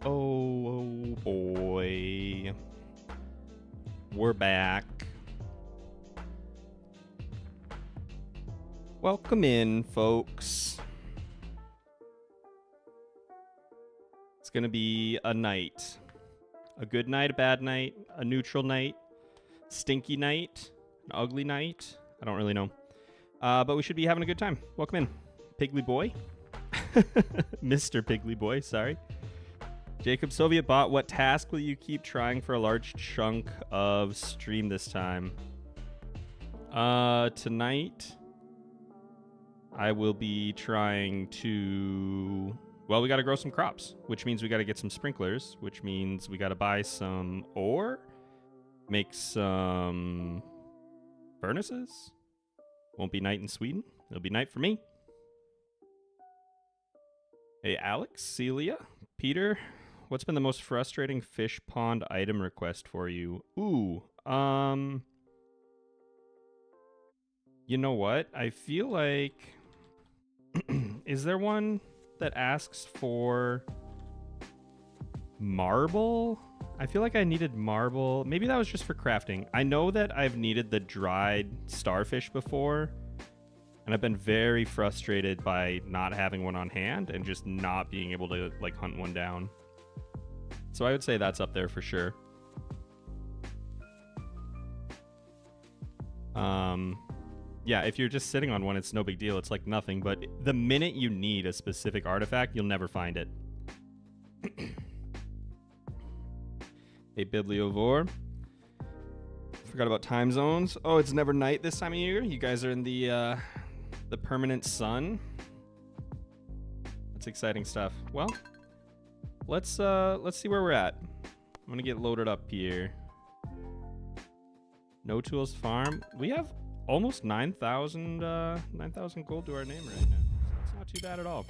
Oh boy. We're back. Welcome in, folks. It's gonna be a night. A good night, a bad night, a neutral night, stinky night, an ugly night. I don't really know. But we should be having a good time. Welcome in. Piggly Boy. Mr. Piggly Boy, sorry. Jacob Soviet Bot, what task will you keep trying for a large chunk of stream this time? Tonight, I will be trying to... Well, we got to grow some crops, which means we got to get some sprinklers, which means we got to buy some ore, make some furnaces. Won't be night in Sweden. It'll be night for me. Hey, Alex, Celia, Peter, what's been the most frustrating fish pond item request for you? Ooh, you know what? I feel like... Is there one that asks for marble? I feel like I needed marble. Maybe that was just for crafting. I know that I've needed the dried starfish before, and I've been very frustrated by not having one on hand and just not being able to like hunt one down. So I would say that's up there for sure. Yeah, if you're just sitting on one, it's no big deal. It's like nothing. But the minute you need a specific artifact, you'll never find it. Hey, Bibliovore. Forgot about time zones. Oh, it's never night this time of year. You guys are in the permanent sun. That's exciting stuff. Well, let's see where we're at. I'm gonna get loaded up here. No Tools Farm. We have almost 9,000 gold to our name right now. It's not too bad at all.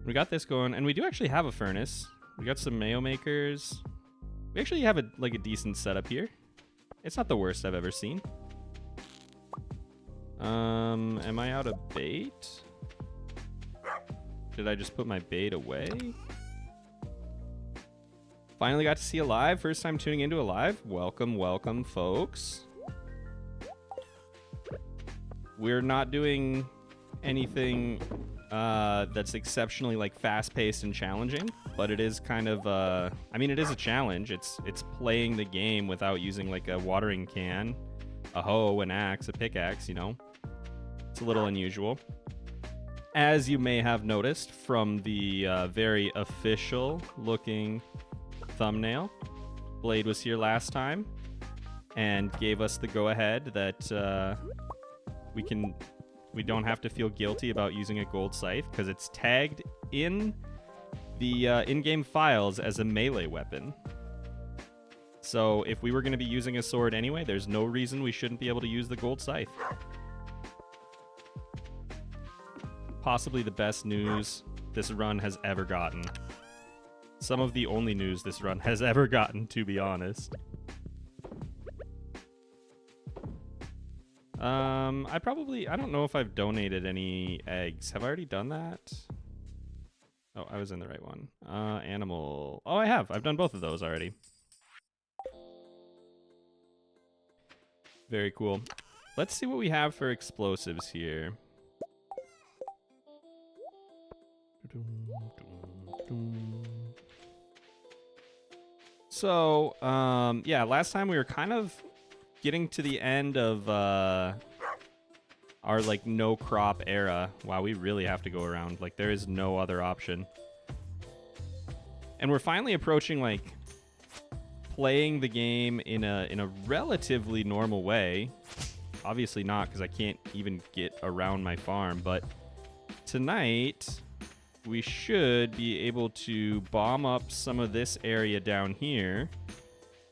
We got this going, and we do actually have a furnace. We got some mayo makers. We actually have a decent setup here. It's not the worst I've ever seen. Am I out of bait? Did I just put my bait away? Finally got to see a live. First time tuning into a live. Welcome, welcome, folks. We're not doing anything that's exceptionally like fast-paced and challenging, but it is kind of I mean, it is a challenge. It's playing the game without using like a watering can, a hoe, an axe, a pickaxe, you know. It's a little unusual. As you may have noticed from the very official looking thumbnail, BlaDe was here last time and gave us the go-ahead that we don't have to feel guilty about using a gold scythe because it's tagged in the in-game files as a melee weapon. So if we were going to be using a sword anyway, there's no reason we shouldn't be able to use the gold scythe. Possibly the best news this run has ever gotten. Some of the only news this run has ever gotten, to be honest. I don't know if I've donated any eggs. Have I already done that? Oh, I was in the right one. Animal. Oh, I have. I've done both of those already. Very cool. Let's see what we have for explosives here. So, yeah, last time we were kind of getting to the end of our like no crop era. Wow, we really have to go around. Like there is no other option. And we're finally approaching like playing the game in a relatively normal way. Obviously not, because I can't even get around my farm, but tonight we should be able to bomb up some of this area down here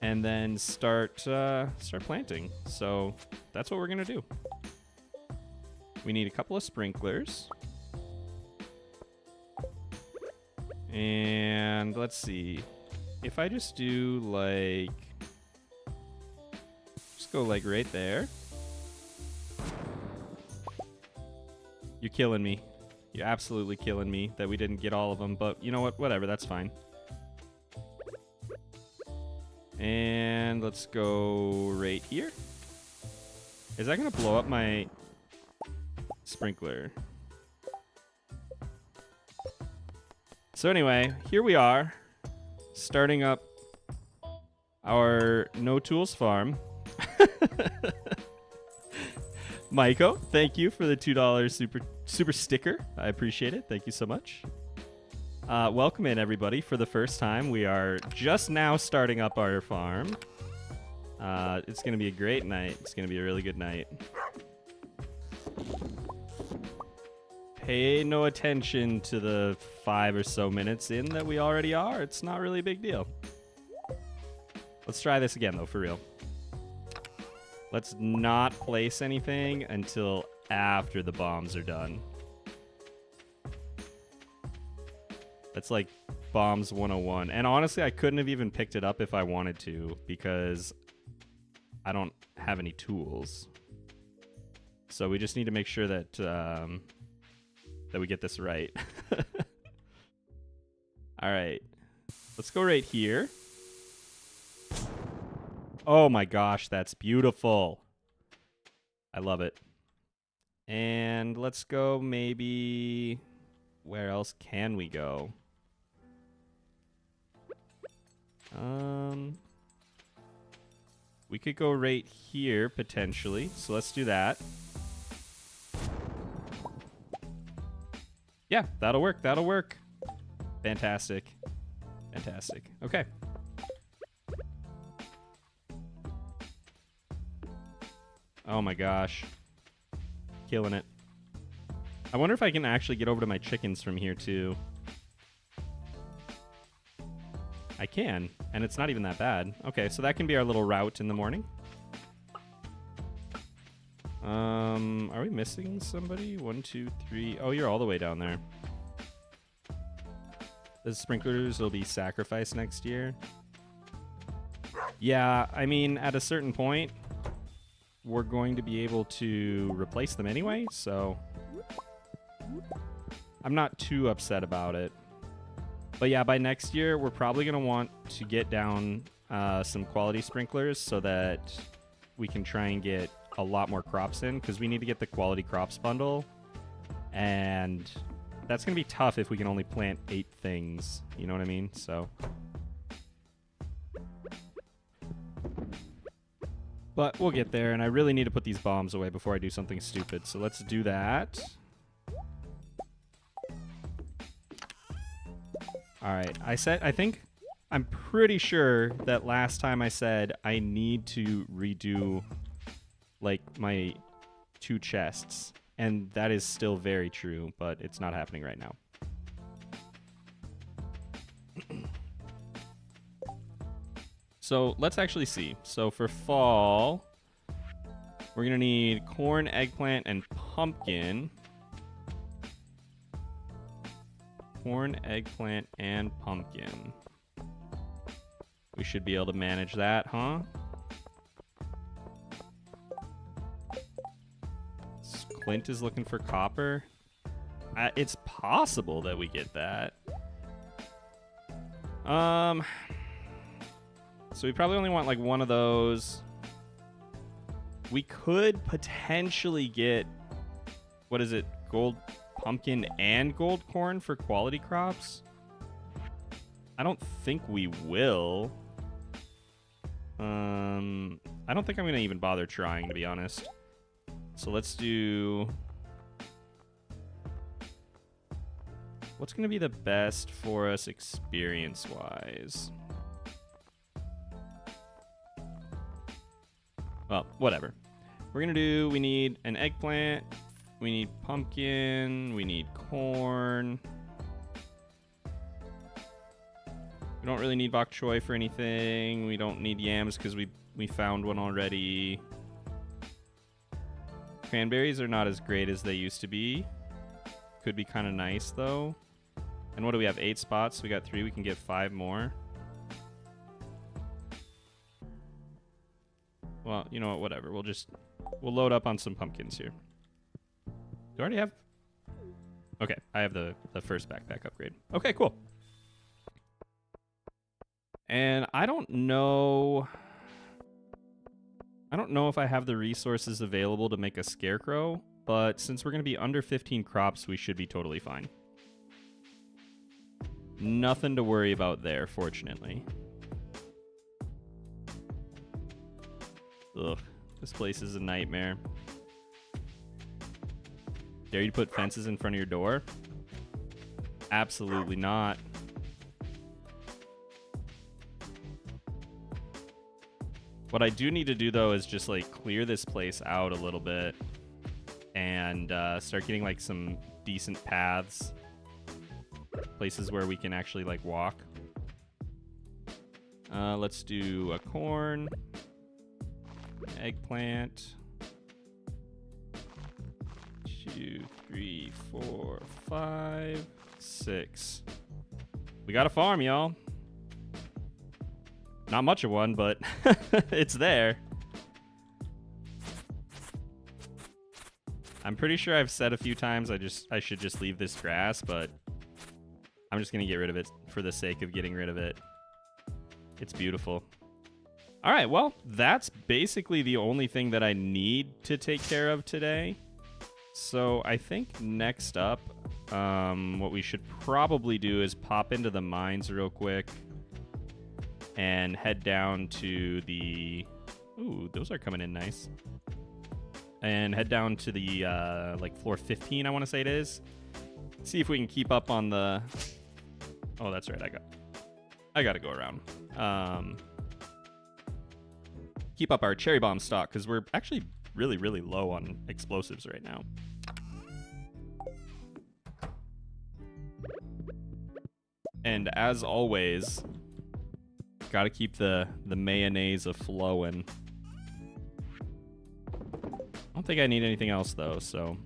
and then start planting. So that's what we're gonna do. We need a couple of sprinklers. And let's see. If I just do like, just go like right there. You're killing me. You're absolutely killing me that we didn't get all of them, but you know what? Whatever, that's fine. And let's go right here. Is that going to blow up my sprinkler? So anyway, here we are, starting up our No Tools farm. Maiko, thank you for the $2 super sticker. I appreciate it. Thank you so much. Welcome in, everybody. For the first time, we are just now starting up our farm. It's going to be a great night. It's going to be a really good night. Pay no attention to the 5 or so minutes in that we already are. It's not really a big deal. Let's try this again, though, for real. Let's not place anything until after the bombs are done. That's like bombs 101. And honestly, I couldn't have even picked it up if I wanted to because I don't have any tools. So we just need to make sure that that we get this right. All right. Let's go right here. Oh my gosh, that's beautiful. I love it. And let's go maybe... Where else can we go? We could go right here, potentially. So let's do that. Yeah, that'll work. That'll work. Fantastic. Fantastic. Okay. Oh my gosh. Killing it. I wonder if I can actually get over to my chickens from here too. I can, and it's not even that bad. Okay, so that can be our little route in the morning. Are we missing somebody? 1, 2, 3. Oh, you're all the way down there. The sprinklers will be sacrificed next year. Yeah, I mean, at a certain point, we're going to be able to replace them anyway, so I'm not too upset about it. But yeah, by next year, we're probably going to want to get down some quality sprinklers so that we can try and get a lot more crops in, because we need to get the quality crops bundle, and that's going to be tough if we can only plant 8 things. You know what I mean? So... But we'll get there, and I really need to put these bombs away before I do something stupid. So let's do that. All right, I'm pretty sure that last time I said I need to redo, like, my 2 chests. And that is still very true, but it's not happening right now. So let's actually see. So for fall, we're going to need corn, eggplant, and pumpkin. Corn, eggplant, and pumpkin. We should be able to manage that, huh? Clint is looking for copper. It's possible that we get that. So we probably only want like one of those. We could potentially get, what is it, gold pumpkin and gold corn for quality crops. I don't think we will. I don't think I'm gonna even bother trying, to be honest. So let's do... What's gonna be the best for us experience-wise? Well, whatever. We're gonna do, we need an eggplant, we need pumpkin, we need corn. We don't really need bok choy for anything. We don't need yams because we found one already. Cranberries are not as great as they used to be. Could be kind of nice though. And what do we have? 8 spots. We got 3. We can get 5 more. Well, you know what? Whatever. We'll load up on some pumpkins here. Do I already have? Okay, I have the first backpack upgrade. Okay, cool. And I don't know if I have the resources available to make a scarecrow, but since we're going to be under 15 crops, we should be totally fine. Nothing to worry about there, fortunately. Ugh, this place is a nightmare. Dare you to put fences in front of your door? Absolutely not. What I do need to do, though, is just, like, clear this place out a little bit and start getting, like, some decent paths. Places where we can actually, like, walk. Let's do a corn. Eggplant. 2, 3, 4, 5, 6. We got a farm, y'all. Not much of one, but it's there. I'm pretty sure I've said a few times I should just leave this grass, but I'm just gonna get rid of it for the sake of getting rid of it. It's beautiful. All right, well, that's basically the only thing that I need to take care of today. So I think next up, what we should probably do is pop into the mines real quick and head down to the... Ooh, those are coming in nice. And head down to the, like, floor 15, I want to say it is. See if we can keep up on the... Oh, that's right, I got to go around. Keep up our cherry bomb stock, because we're actually really, really low on explosives right now. And as always, got to keep the mayonnaise a-flowing. I don't think I need anything else, though, so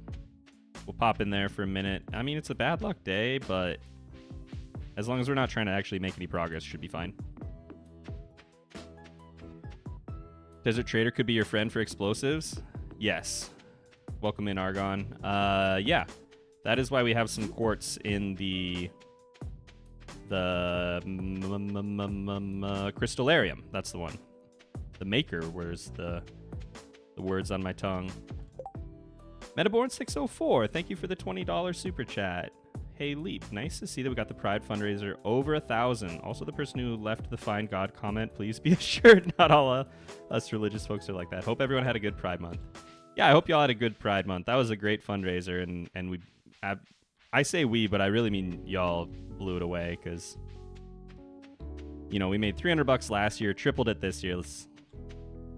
we'll pop in there for a minute. I mean, it's a bad luck day, but as long as we're not trying to actually make any progress, should be fine. Desert Trader could be your friend for explosives? Yes. Welcome in, Argon. Yeah. That is why we have some quartz in the crystallarium. That's the one. The maker, where's the words on my tongue. Metaborn604, thank you for the $20 super chat. Hey Leap, nice to see that we got the Pride fundraiser over 1,000. Also, the person who left the Find God comment, please be assured not all us religious folks are like that. Hope everyone had a good Pride month. Yeah, I hope y'all had a good Pride month. That was a great fundraiser, and we, I say we, but I really mean y'all blew it away, because, you know, we made $300 last year, tripled it this year. Let's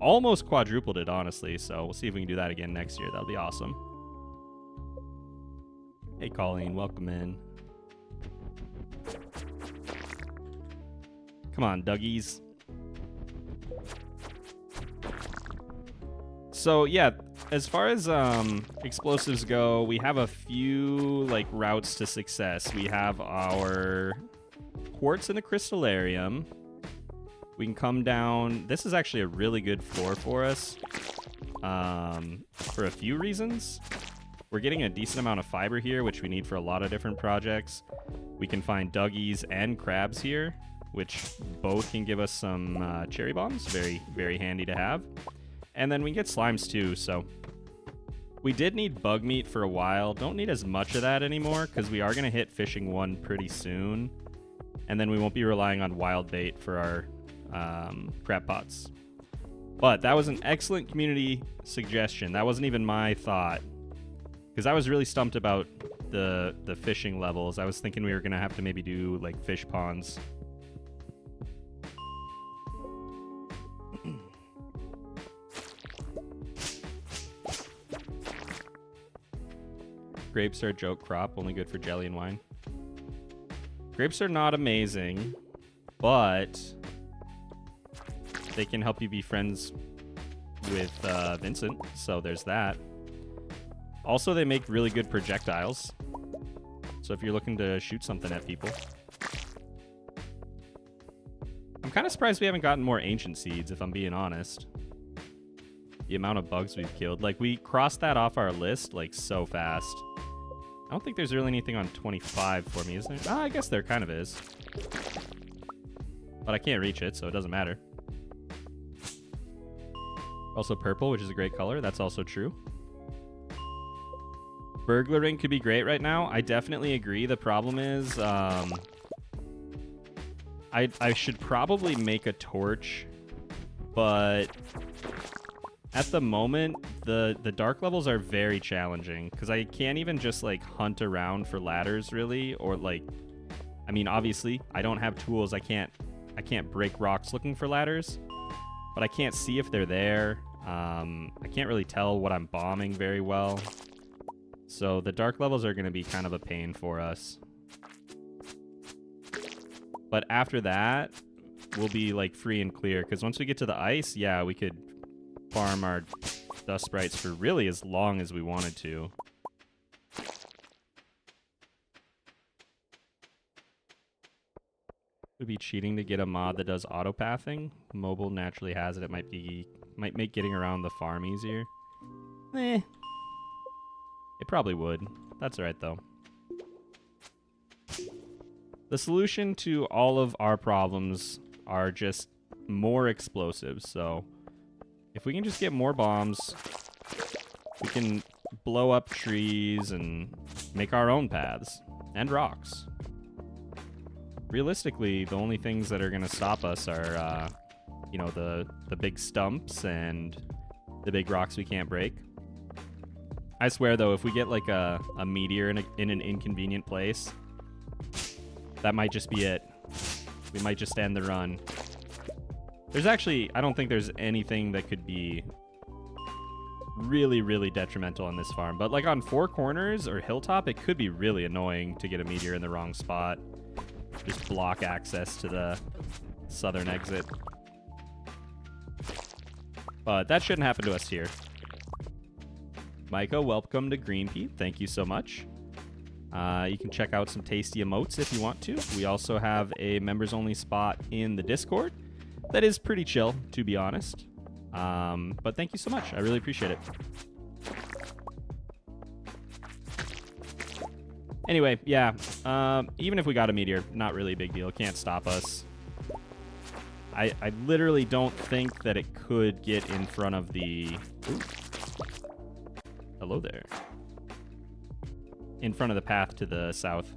almost quadrupled it, honestly. So we'll see if we can do that again next year. That'll be awesome. Hey, Colleen, welcome in. Come on, Dougies. So, yeah, as far as explosives go, we have a few, like, routes to success. We have our quartz in the crystallarium. We can come down. This is actually a really good floor for us for a few reasons. We're getting a decent amount of fiber here, which we need for a lot of different projects. We can find Dougies and crabs here, which both can give us some cherry bombs. Very, very handy to have. And then we can get slimes too, so we did need bug meat for a while. Don't need as much of that anymore, because we are going to hit fishing 1 pretty soon. And then we won't be relying on wild bait for our crab pots. But that was an excellent community suggestion. That wasn't even my thought, because I was really stumped about the fishing levels. I was thinking we were going to have to maybe do, like, fish ponds. Grapes are a joke crop, only good for jelly and wine. Grapes are not amazing, but they can help you be friends with Vincent, so there's that. Also, they make really good projectiles, so if you're looking to shoot something at people. I'm kind of surprised we haven't gotten more ancient seeds, if I'm being honest. The amount of bugs we've killed. Like, we crossed that off our list, like, so fast. don't think there's really anything on 25 for me, is there? I guess there kind of is. But I can't reach it, so it doesn't matter. Also purple, which is a great color. That's also true. Burglaring could be great right now. I definitely agree. The problem is I should probably make a torch, but at the moment, the dark levels are very challenging because I can't even just like hunt around for ladders really, or like, I mean, obviously I don't have tools. I can't break rocks looking for ladders, but I can't see if they're there. I can't really tell what I'm bombing very well. So the dark levels are going to be kind of a pain for us. But after that, we'll be like free and clear. Because once we get to the ice, yeah, we could farm our dust sprites for really as long as we wanted to. Would be cheating to get a mod that does autopathing. Mobile naturally has it. It might make getting around the farm easier. It probably would. That's all right, though. The solution to all of our problems are just more explosives. So if we can just get more bombs, we can blow up trees and make our own paths and rocks. Realistically, the only things that are going to stop us are, you know, the big stumps and the big rocks we can't break. I swear, though, if we get, like, a meteor in an inconvenient place, that might just be it. We might just end the run. There's actually... I don't think there's anything that could be really, really detrimental on this farm. But, like, on Four Corners or Hilltop, it could be really annoying to get a meteor in the wrong spot. Just block access to the southern exit. But that shouldn't happen to us here. Micah, welcome to Greenpea. Thank you so much. You can check out some tasty emotes if you want to. We also have a members-only spot in the Discord that is pretty chill, to be honest. But thank you so much. I really appreciate it. Anyway, yeah. Even if we got a meteor, not really a big deal. Can't stop us. I literally don't think that it could get in front of the... Ooh. Hello there. In front of the path to the south.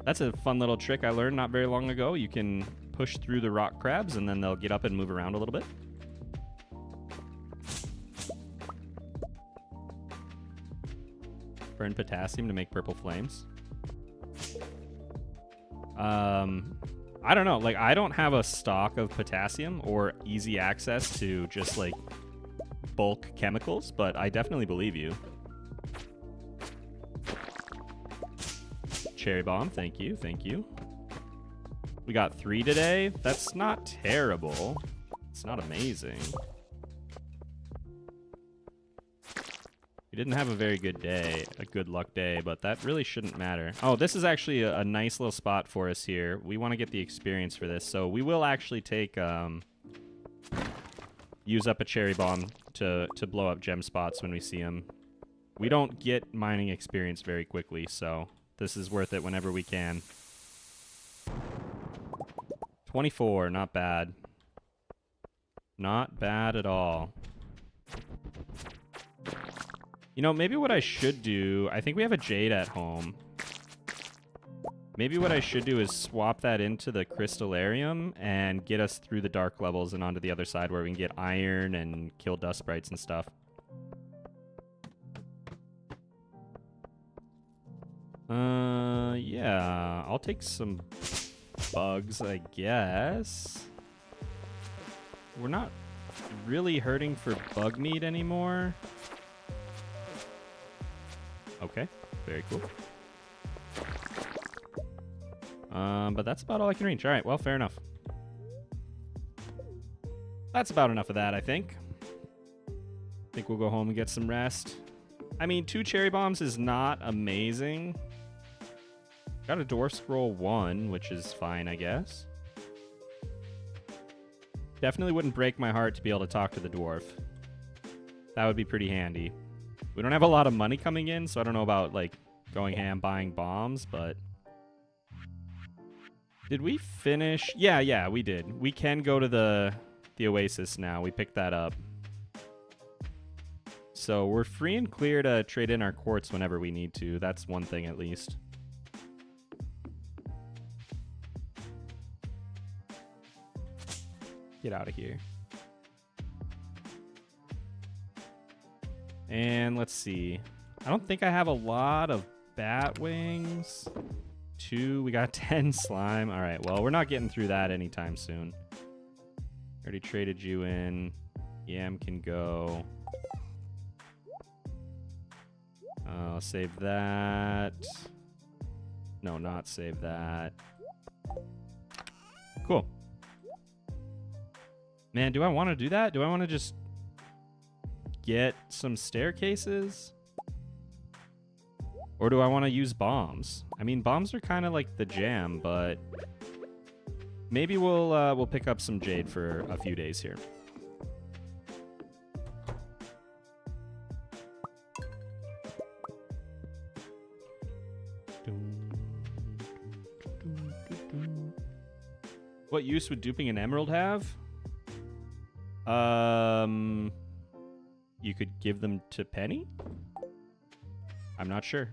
That's a fun little trick I learned not very long ago. You can push through the rock crabs and then they'll get up and move around a little bit. Burn potassium to make purple flames. I don't know. Like, I don't have a stock of potassium or easy access to just, like, bulk chemicals, but I definitely believe you. Cherry bomb, thank you, thank you. We got 3 today. That's not terrible. It's not amazing. We didn't have a very good day, a good luck day, but that really shouldn't matter. Oh, this is actually a nice little spot for us here. We want to get the experience for this, so we will actually take, use up a cherry bomb to blow up gem spots when we see them. We don't get mining experience very quickly, so this is worth it whenever we can. 24, not bad. Not bad at all. You know, maybe what I should do... I think we have a jade at home. Maybe what I should do is swap that into the crystallarium and get us through the dark levels and onto the other side where we can get iron and kill dust sprites and stuff. Yeah. I'll take some bugs, I guess. We're not really hurting for bug meat anymore. Okay, very cool. But that's about all I can reach. All right, well, fair enough. That's about enough of that, I think. I think we'll go home and get some rest. I mean, 2 cherry bombs is not amazing. Got a dwarf scroll 1, which is fine, I guess. Definitely wouldn't break my heart to be able to talk to the dwarf. That would be pretty handy. We don't have a lot of money coming in, so I don't know about, like, going ham buying bombs, but... Did we finish? Yeah, we did. We can go to the Oasis now. We picked that up. So we're free and clear to trade in our quartz whenever we need to. That's one thing at least. Get out of here. And let's see. I don't think I have a lot of bat wings. 2. We got 10 slime. All right, well, we're not getting through that anytime soon. Already traded you in. Yam can go. I'll save that. No, not save that. Cool. Man, do I want to do that? Do I want to just get some staircases? Or do I want to use bombs? I mean, bombs are kind of like the jam, but maybe we'll pick up some jade for a few days here. What use would duping an emerald have? You could give them to Penny? I'm not sure.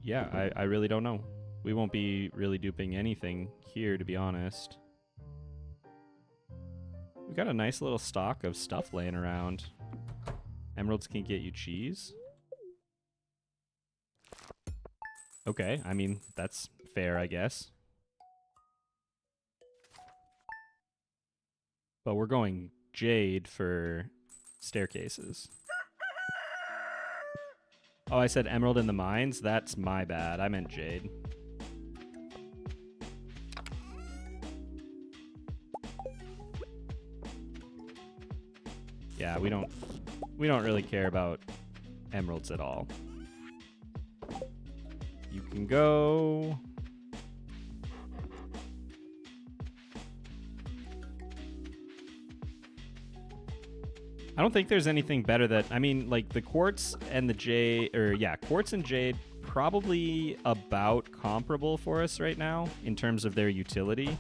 Yeah, I really don't know. We won't be really duping anything here, to be honest. We got a nice little stock of stuff laying around. Emeralds can get you cheese. Okay, I mean, that's fair, I guess. But we're going jade for staircases. Oh, I said emerald in the mines? That's my bad. I meant jade. Yeah, we don't really care about emeralds at all. You can go. I don't think there's anything better that, I mean, like the quartz and the jade, or yeah, quartz and jade probably about comparable for us right now in terms of their utility.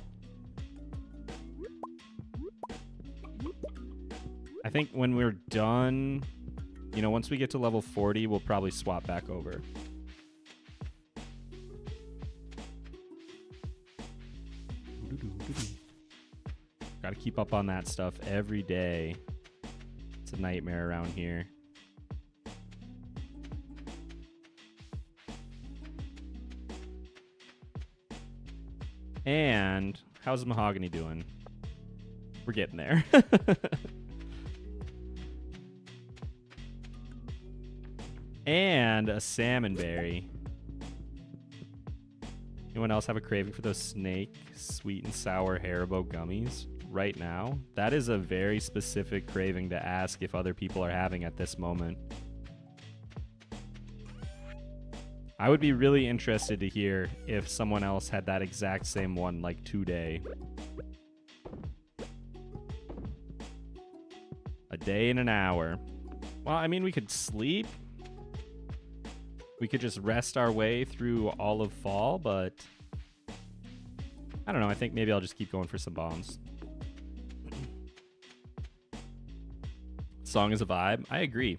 I think when we're done, you know, once we get to level 40, we'll probably swap back over. Got to keep up on that stuff every day. It's a nightmare around here. And how's Mahogany doing? We're getting there. And a salmon berry. Anyone else have a craving for those snake sweet and sour Haribo gummies right now? That is a very specific craving to ask if other people are having at this moment. I would be really interested to hear if someone else had that exact same one like today. A day and an hour. Well, I mean, we could sleep. We could just rest our way through all of fall, but I don't know. I think maybe I'll just keep going for some bombs. Song is a vibe. I agree.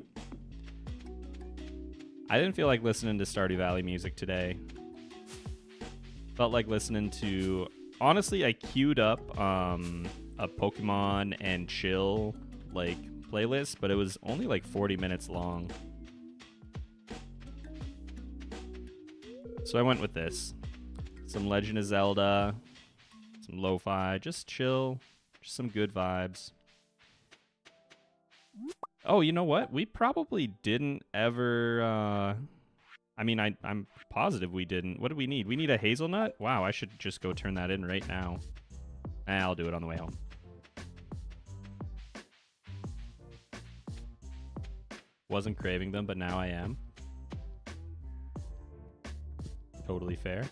I didn't feel like listening to Stardew Valley music today. Felt like listening to... Honestly, I queued up a Pokemon and chill like playlist, but it was only like 40 minutes long. So I went with this. Some Legend of Zelda, some lo-fi, just chill, just some good vibes. Oh, you know what? We probably didn't ever... I mean, I'm positive we didn't. What do we need? We need a hazelnut? Wow, I should just go turn that in right now. I'll do it on the way home. Wasn't craving them, but now I am. Totally fair.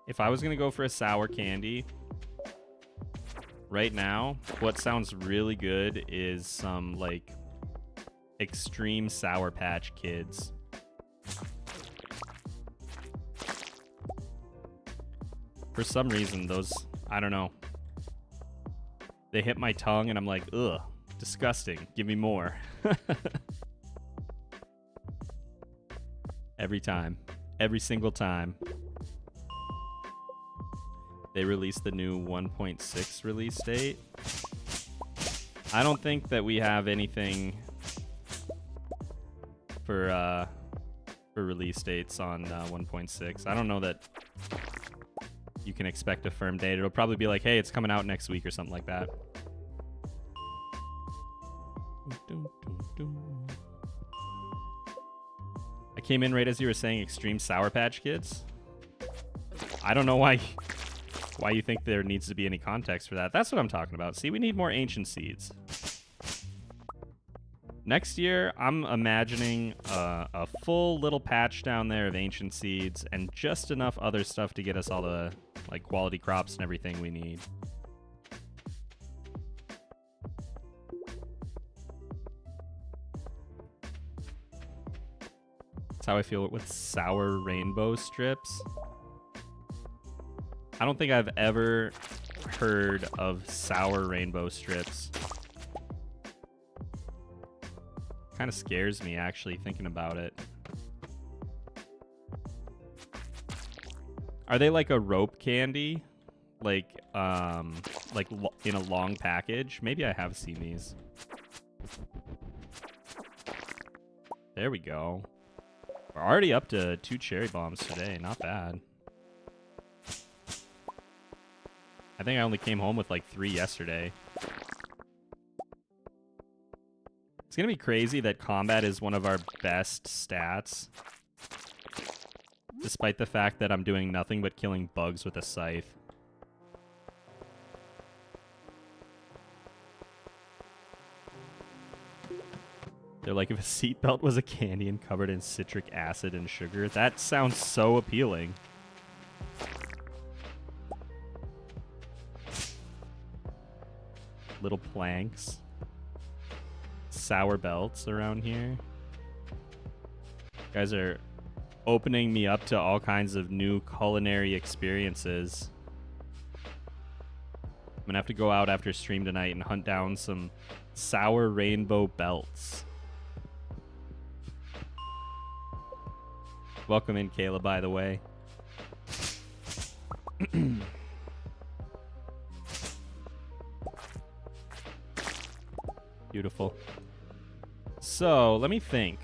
If I was going to go for a sour candy, right now, what sounds really good is some, like, extreme Sour Patch Kids. For some reason, those, I don't know. They hit my tongue and I'm like, ugh, disgusting. Give me more. Every time. Every single time. They released the new 1.6 release date. I don't think that we have anything for release dates on 1.6. I don't know that you can expect a firm date. It'll probably be like, hey, it's coming out next week or something like that. I came in right as you were saying extreme Sour Patch Kids. I don't know why you think there needs to be any context for that. That's what I'm talking about. See, we need more ancient seeds. Next year, I'm imagining a full little patch down there of ancient seeds and just enough other stuff to get us all the like quality crops and everything we need. That's how I feel with sour rainbow strips. I don't think I've ever heard of sour rainbow strips. Kind of scares me, actually, thinking about it. Are they like a rope candy? Like in a long package? Maybe I have seen these. There we go. We're already up to 2 cherry bombs today. Not bad. I think I only came home with like 3 yesterday. It's going to be crazy that combat is one of our best stats. Despite the fact that I'm doing nothing but killing bugs with a scythe. They're like, if a seatbelt was a candy and covered in citric acid and sugar, that sounds so appealing. Little planks. Sour belts around here. You guys are opening me up to all kinds of new culinary experiences. I'm gonna have to go out after stream tonight and hunt down some sour rainbow belts. Welcome in, Kayla, by the way. Beautiful. So, let me think.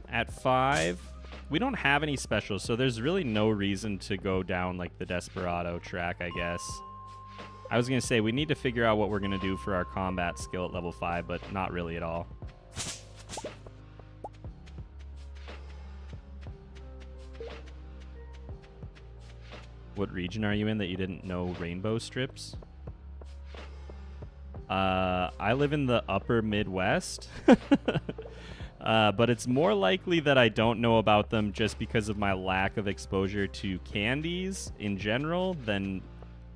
At 5, we don't have any specials, so there's really no reason to go down like the Desperado track, I guess. I was going to say, we need to figure out what we're going to do for our combat skill at level 5, but not really at all. What region are you in that you didn't know rainbow strips? I live in the upper Midwest. But it's more likely that I don't know about them just because of my lack of exposure to candies in general than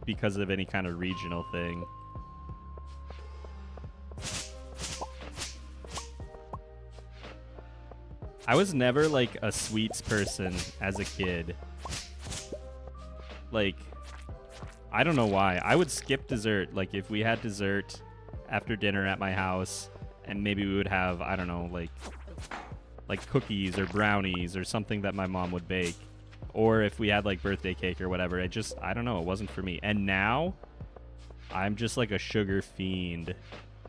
because of any kind of regional thing. I was never like a sweets person as a kid. Like, I don't know why. I would skip dessert. Like, if we had dessert after dinner at my house, and maybe we would have, I don't know, like cookies or brownies or something that my mom would bake. Or if we had, like, birthday cake or whatever. It just, I don't know, it wasn't for me. And now, I'm just like a sugar fiend.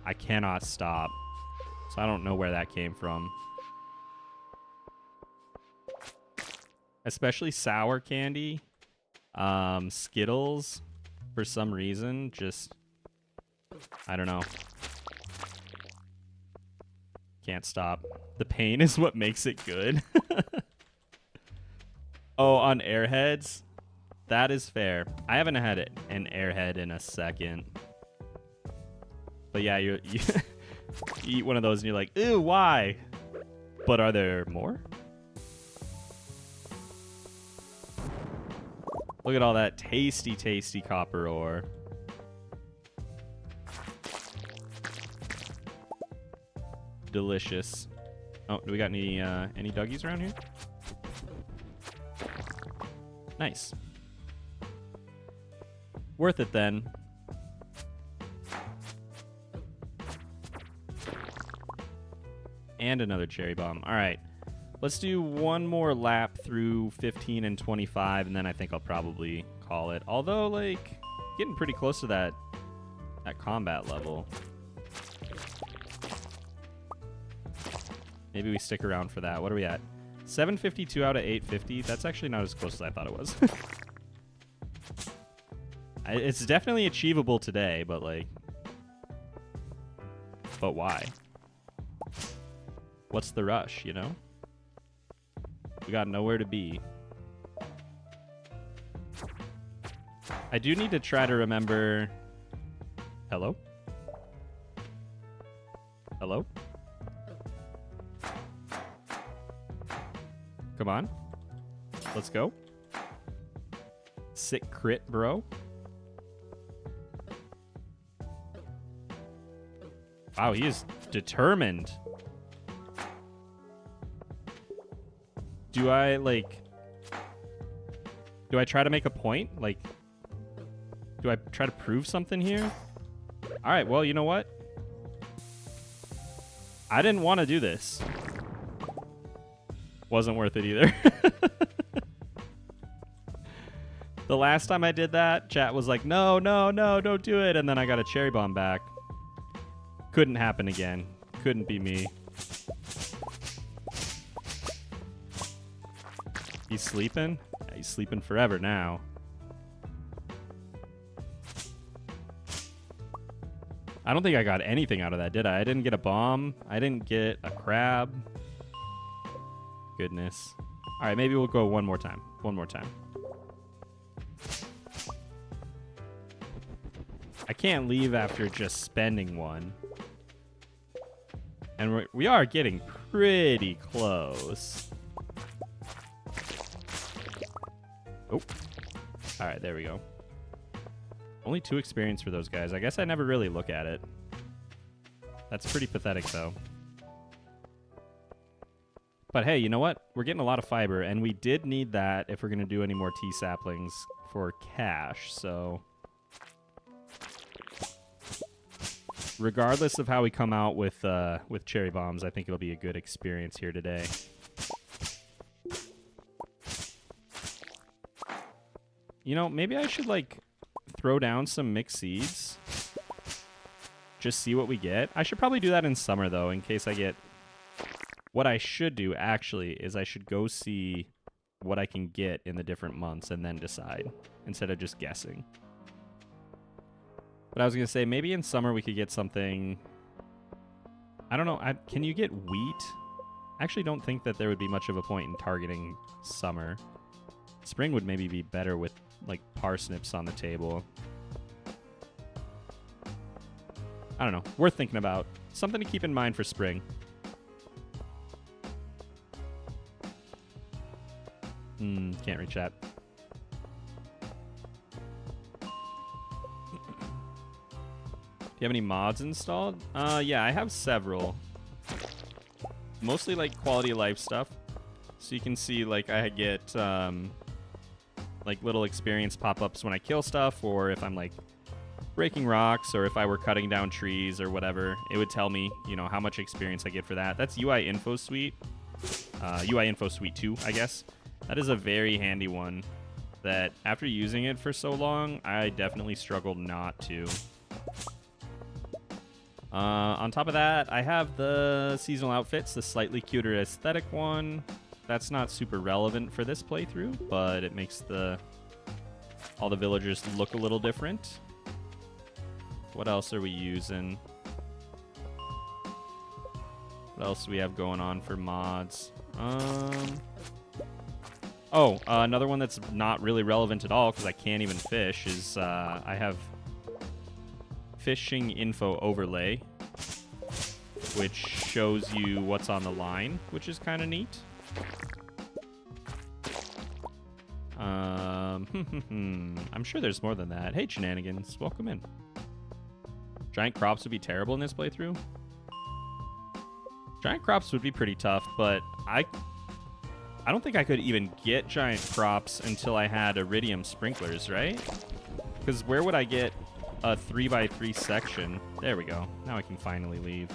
I cannot stop. So I don't know where that came from. Especially sour candy. Skittles, for some reason, just, I don't know. Can't stop. The pain is what makes it good. Oh, on Airheads? That is fair. I haven't had an Airhead in a second. But yeah, you eat one of those and you're like, ew, why? But are there more? Look at all that tasty, tasty copper ore. Delicious. Oh, do we got any duggies around here? Nice. Worth it then. And another cherry bomb. All right. Let's do one more lap through 15 and 25, and then I think I'll probably call it. Although, like, getting pretty close to that combat level. Maybe we stick around for that. What are we at? 752 out of 850. That's actually not as close as I thought it was. It's definitely achievable today, but, like... But why? What's the rush, you know? We got nowhere to be. I do need to try to remember... Hello? Hello? Come on. Let's go. Sick crit, bro. Wow, he is determined. Do I try to make a point? Like, do I try to prove something here? All right, well, you know what? I didn't want to do this. Wasn't worth it either. The last time I did that, chat was like, no, no, no, don't do it. And then I got a cherry bomb back. Couldn't happen again. Couldn't be me. He's sleeping? Yeah, he's sleeping forever now. I don't think I got anything out of that, did I? I didn't get a bomb. I didn't get a crab. Goodness. All right, maybe we'll go one more time. One more time. I can't leave after just spending one. And we are getting pretty close. Oh. All right, there we go. Only 2 experience for those guys. I guess I never really look at it. That's pretty pathetic, though. But hey, you know what? We're getting a lot of fiber, and we did need that if we're going to do any more T-saplings for cash, so... Regardless of how we come out with cherry bombs, I think it'll be a good experience here today. You know, maybe I should, like, throw down some mixed seeds. Just see what we get. I should probably do that in summer, though, in case I get... What I should do, actually, is I should go see what I can get in the different months and then decide, instead of just guessing. But I was going to say, maybe in summer we could get something... I don't know. Can you get wheat? I actually don't think that there would be much of a point in targeting summer. Spring would maybe be better with, like, parsnips on the table. I don't know. Worth thinking about. Something to keep in mind for spring. Can't reach that. Do you have any mods installed? Yeah, I have several. Mostly, like, quality of life stuff. So you can see, like, I get, like, little experience pop-ups when I kill stuff, or if I'm, like, breaking rocks, or if I were cutting down trees or whatever. It would tell me, you know, how much experience I get for that. That's UI Info Suite. UI Info Suite 2, I guess. That is a very handy one that, after using it for so long, I definitely struggled not to. On top of that, I have the seasonal outfits, the slightly cuter aesthetic one. That's not super relevant for this playthrough, but it makes all the villagers look a little different. What else are we using? What else do we have going on for mods? Another one that's not really relevant at all because I can't even fish is I have fishing info overlay, which shows you what's on the line, which is kind of neat. I'm sure there's more than that. Hey, Shenanigans. Welcome in. Giant crops would be terrible in this playthrough. Giant crops would be pretty tough, but I don't think I could even get giant crops until I had iridium sprinklers, right? Because where would I get a 3x3 section? There we go. Now I can finally leave.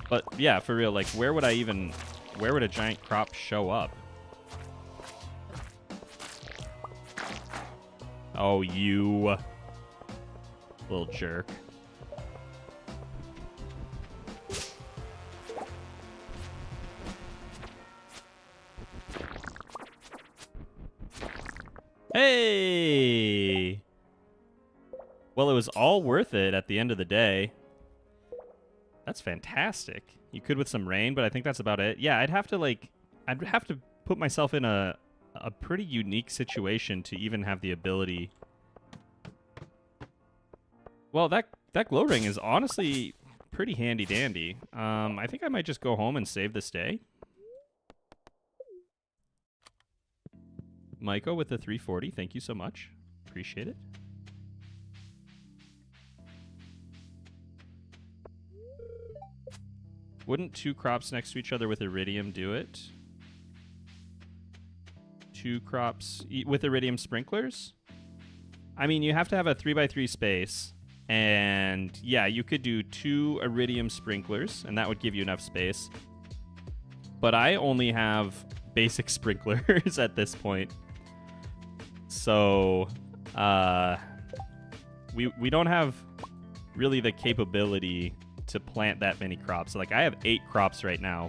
But yeah, for real, like where would a giant crop show up? Oh, you little jerk. Hey! Well, it was all worth it at the end of the day. That's fantastic. You could with some rain, but I think that's about it. Yeah, I'd have to put myself in a pretty unique situation to even have the ability. Well, that glow ring is honestly pretty handy dandy. I think I might just go home and save this day. Maiko with the 340, thank you so much. Appreciate it. Wouldn't two crops next to each other with iridium do it? Two crops with iridium sprinklers? I mean, you have to have a 3x3 space. And yeah, you could do 2 iridium sprinklers, and that would give you enough space. But I only have basic sprinklers at this point. So, we don't have really the capability to plant that many crops. Like, I have 8 crops right now.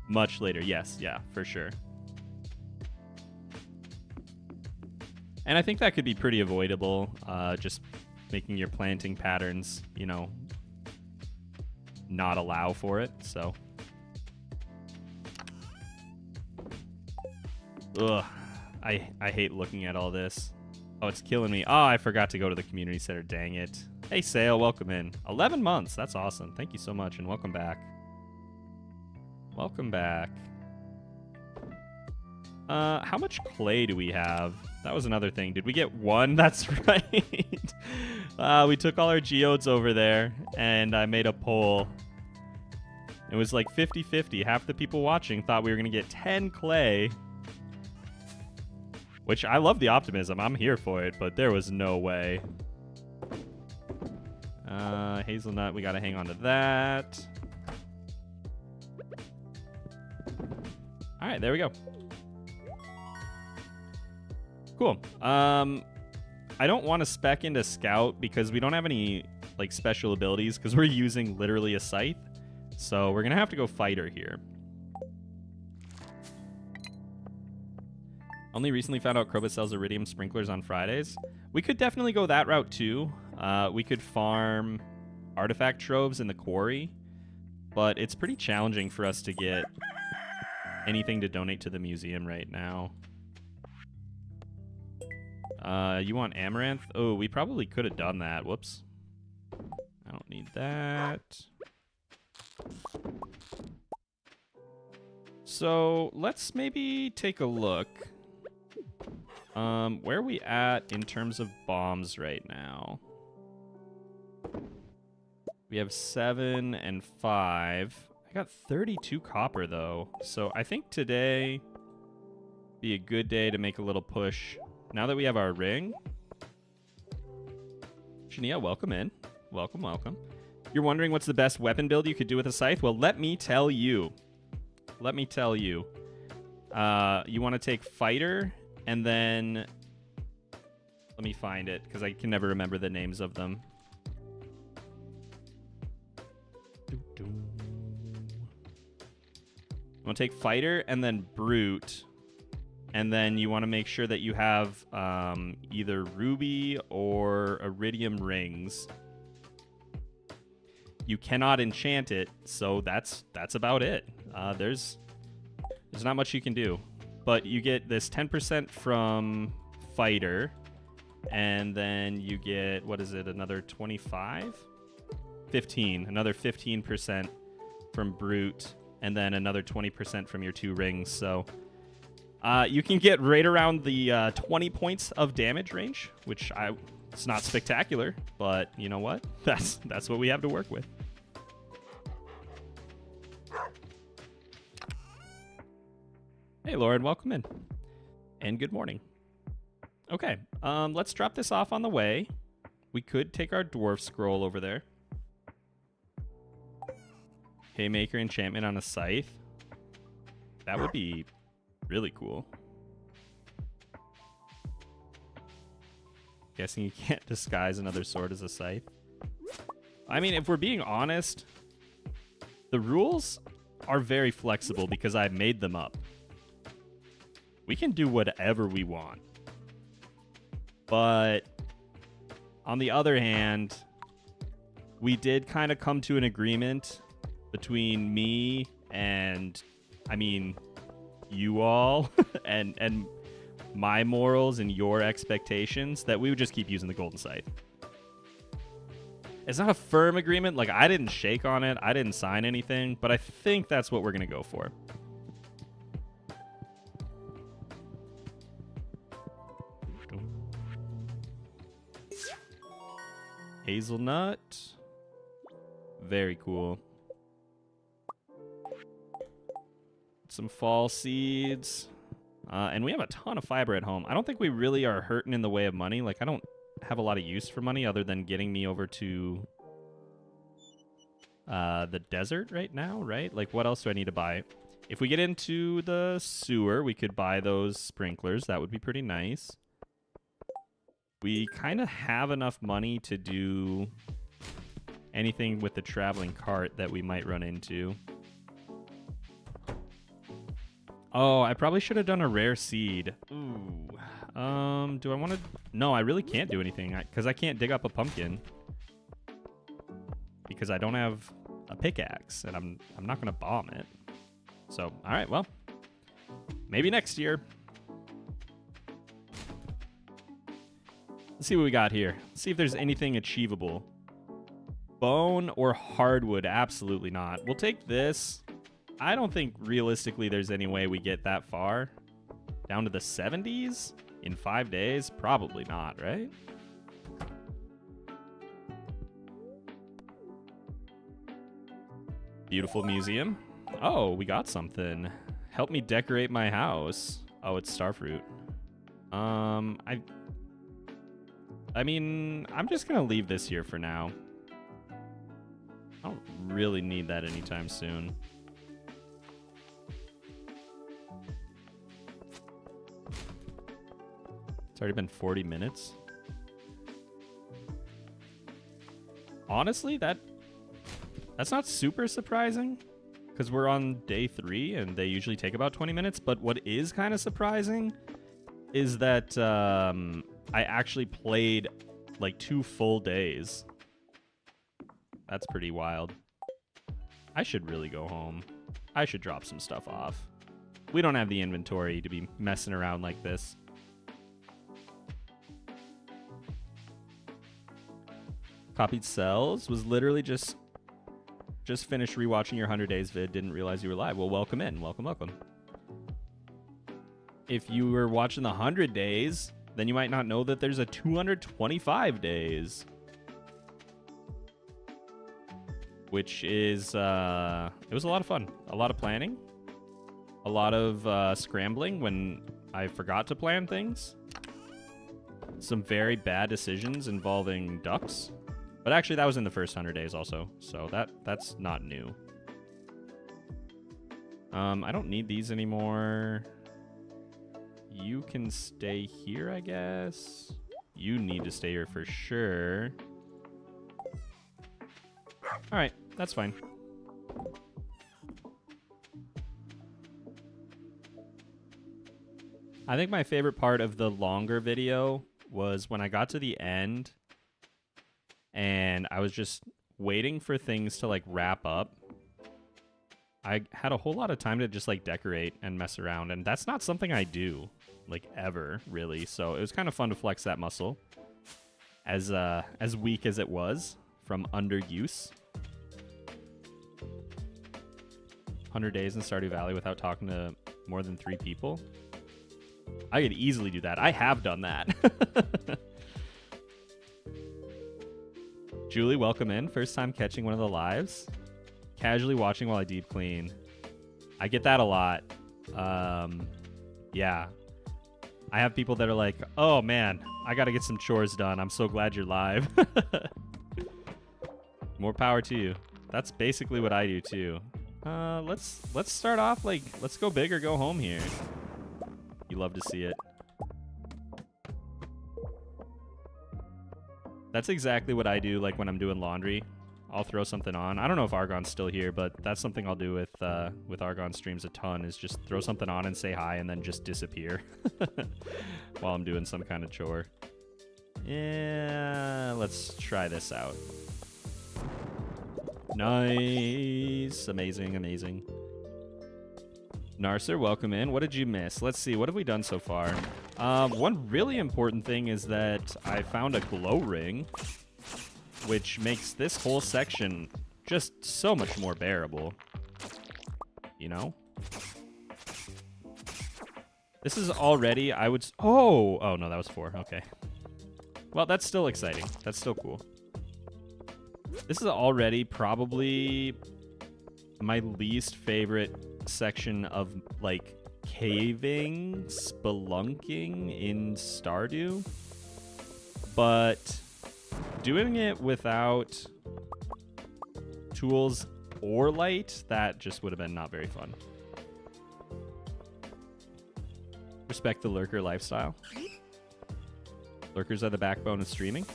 Much later, yes, yeah, for sure. And I think that could be pretty avoidable, just making your planting patterns, you know, not allow for it, so. Ugh, I hate looking at all this. Oh, it's killing me. Oh, I forgot to go to the community center, dang it. Hey, Sale, welcome in. 11 months, that's awesome. Thank you so much, and welcome back. Welcome back. How much clay do we have? That was another thing. Did we get 1? That's right. We took all our geodes over there, and I made a poll. It was like 50-50. Half the people watching thought we were going to get 10 clay. Which, I love the optimism. I'm here for it, but there was no way. Hazelnut, we got to hang on to that. All right, there we go. Cool. I don't want to spec into Scout because we don't have any like special abilities because we're using literally a scythe. So we're going to have to go fighter here. Only recently found out Krobus sells iridium sprinklers on Fridays. We could definitely go that route too. We could farm artifact troves in the quarry, but it's pretty challenging for us to get anything to donate to the museum right now. You want amaranth? Oh, we probably could have done that. Whoops. I don't need that. So let's maybe take a look. Where are we at in terms of bombs right now? We have 7 and 5. I got 32 copper though. So I think today be a good day to make a little push. Now that we have our ring. Shania, welcome in. Welcome, welcome. You're wondering what's the best weapon build you could do with a scythe? Well, let me tell you. Let me tell you. You want to take fighter, and then... Let me find it, because I can never remember the names of them. You want to take fighter, and then brute. And then you want to make sure that you have either ruby or iridium rings. You cannot enchant it, so that's about it. There's not much you can do. But you get this 10% from fighter, and then you get, what is it, another 25? 15, another 15% from Brute, and then another 20% from your 2 rings. So you can get right around the 20 points of damage range, which it's not spectacular, but you know what? That's what we have to work with. Hey, Lauren, welcome in. And good morning. Okay, let's drop this off on the way. We could take our dwarf scroll over there. Haymaker enchantment on a scythe. That would be really cool. Guessing you can't disguise another sword as a scythe. I mean, if we're being honest, the rules are very flexible because I made them up. We can do whatever we want. But on the other hand, we did kind of come to an agreement between me and, I mean, you all and my morals and your expectations that we would just keep using the golden scythe. It's not a firm agreement. Like, I didn't shake on it. I didn't sign anything, but I think that's what we're going to go for. Hazelnut. Very cool. Some fall seeds. And we have a ton of fiber at home. I don't think we really are hurting in the way of money. Like, I don't have a lot of use for money other than getting me over to the desert right now, right? Like, what else do I need to buy? If we get into the sewer, we could buy those sprinklers. That would be pretty nice. We kind of have enough money to do anything with the traveling cart that we might run into. Oh, I probably should have done a rare seed. Ooh. Do I want to? No, I really can't do anything because I can't dig up a pumpkin because I don't have a pickaxe and I'm not gonna bomb it. So, all right, well, maybe next year. Let's see what we got here. Let's see if there's anything achievable. Bone or hardwood? Absolutely not. We'll take this. I don't think realistically there's any way we get that far. Down to the 70s in 5 days? Probably not, right? Beautiful museum. Oh, we got something. Help me decorate my house. Oh, it's starfruit. I mean, I'm just gonna leave this here for now. I don't really need that anytime soon. It's already been 40 minutes. Honestly, that's not super surprising because we're on day 3 and they usually take about 20 minutes. But what is kind of surprising is that I actually played like 2 full days. That's pretty wild. I should really go home. I should drop some stuff off. We don't have the inventory to be messing around like this. Copied cells was literally just finished rewatching your 100 Days vid. Didn't realize you were live. Well, welcome in. Welcome, welcome. If you were watching the 100 Days, then you might not know that there's a 225 days. Which is, it was a lot of fun. A lot of planning. A lot of scrambling when I forgot to plan things. Some very bad decisions involving ducks. But actually, that was in the first 100 days also. So that's not new. I don't need these anymore. You can stay here, I guess. You need to stay here for sure. All right, that's fine. I think my favorite part of the longer video was when I got to the end and I was just waiting for things to like wrap up. I had a whole lot of time to just like decorate and mess around, and that's not something I do like ever really. So it was kind of fun to flex that muscle as weak as it was from underuse. 100 days in Stardew Valley without talking to more than 3 people? I could easily do that. I have done that. Julie, welcome in. First time catching one of the lives. Casually watching while I deep clean. I get that a lot. Yeah. I have people that are like, oh man, I gotta get some chores done. I'm so glad you're live. More power to you. That's basically what I do too. Let's start off like, let's go big or go home here. You love to see it. That's exactly what I do like when I'm doing laundry. I'll throw something on. I don't know if Argon's still here, but that's something I'll do with Argon streams a ton, is just throw something on and say hi and then just disappear while I'm doing some kind of chore. Yeah, let's try this out. Nice. Amazing, amazing. Narcer, welcome in. What did you miss? Let's see. What have we done so far? One really important thing is that I found a glow ring, which makes this whole section just so much more bearable. You know? This is already, I would... Oh, no, that was 4. Okay. Well, that's still exciting. That's still cool. This is already probably my least favorite section of, like, caving, spelunking in Stardew. But doing it without tools or light, that just would have been not very fun. Respect the lurker lifestyle. Lurkers are the backbone of streaming.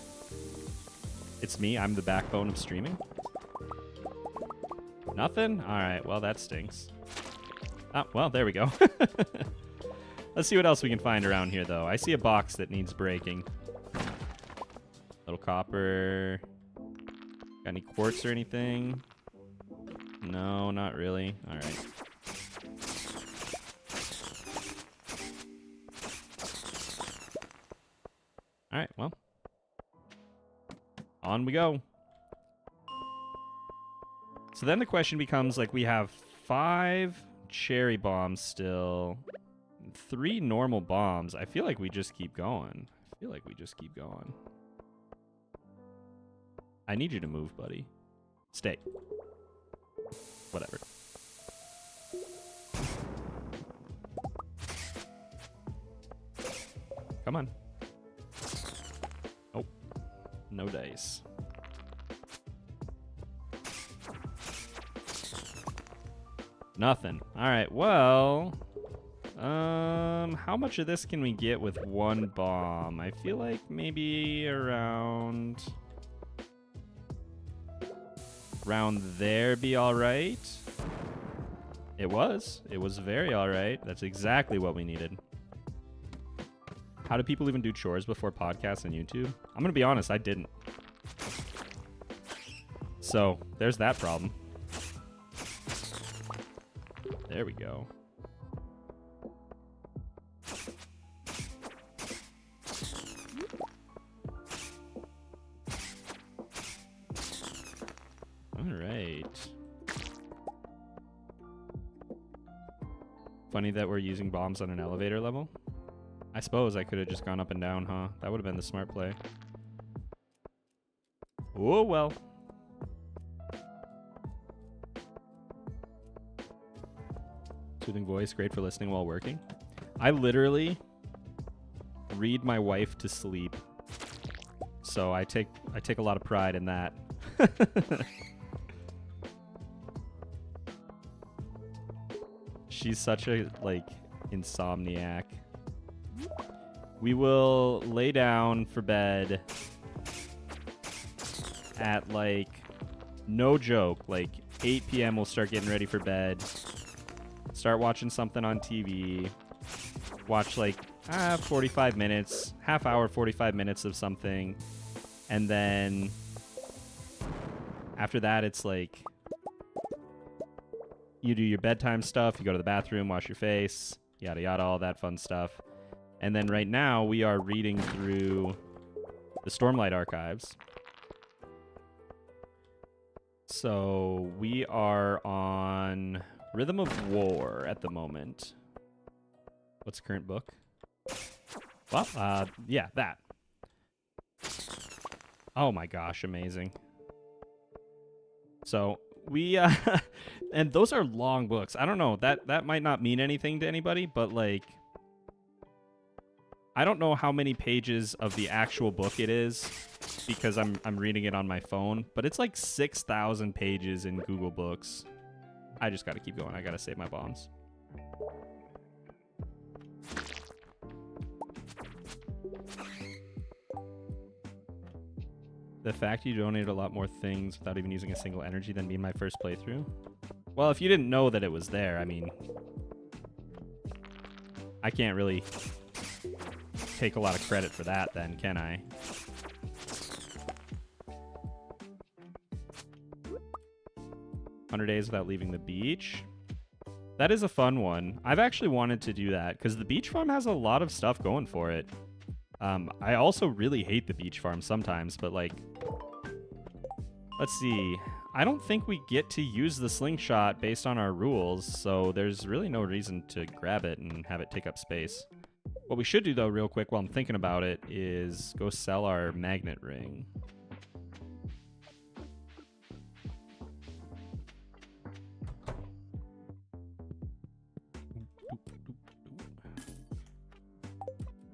It's me, I'm the backbone of streaming. Nothing? Alright, well that stinks. Oh, well, there we go. Let's see what else we can find around here, though. I see a box that needs breaking. Little copper. Got any quartz or anything? No, not really. Alright. Alright, well. On we go. So then the question becomes, like, we have 5 cherry bombs still. 3 normal bombs. I feel like we just keep going. I need you to move, buddy. Stay. Whatever. Come on. Oh. No dice. Nothing. Alright, well... how much of this can we get with 1 bomb? I feel like maybe around there be alright. It was very alright. That's exactly what we needed. How do people even do chores before podcasts and YouTube? I'm gonna be honest, I didn't. So, there's that problem. There we go. Alright. Funny that we're using bombs on an elevator level. I suppose I could have just gone up and down, huh? That would have been the smart play. Oh, well. Soothing voice, great for listening while working. I literally read my wife to sleep. So I take a lot of pride in that. She's such a, like, insomniac. We will lay down for bed at, like, no joke, like 8 p.m. we'll start getting ready for bed. Start watching something on TV. Watch, like, 45 minutes, half hour, 45 minutes of something. And then after that, it's like you do your bedtime stuff, you go to the bathroom, wash your face, yada yada, all that fun stuff. And then right now we are reading through the Stormlight archives. So we are on, Rhythm of War at the moment. What's the current book? Well, yeah, that. Oh my gosh, amazing. So we, and those are long books. I don't know, that might not mean anything to anybody, but like, I don't know how many pages of the actual book it is because I'm reading it on my phone, but it's like 6,000 pages in Google Books. I just got to keep going. I got to save my bombs. The fact you donated a lot more things without even using a single energy than me in my first playthrough. Well, if you didn't know that it was there, I mean, I can't really take a lot of credit for that then, can I? "100 days without leaving the beach." That is a fun one. I've actually wanted to do that because the beach farm has a lot of stuff going for it. I also really hate the beach farm sometimes, but like, let's see. I don't think we get to use the slingshot based on our rules, so there's really no reason to grab it and have it take up space. What we should do, though, real quick while I'm thinking about it, is go sell our magnet ring.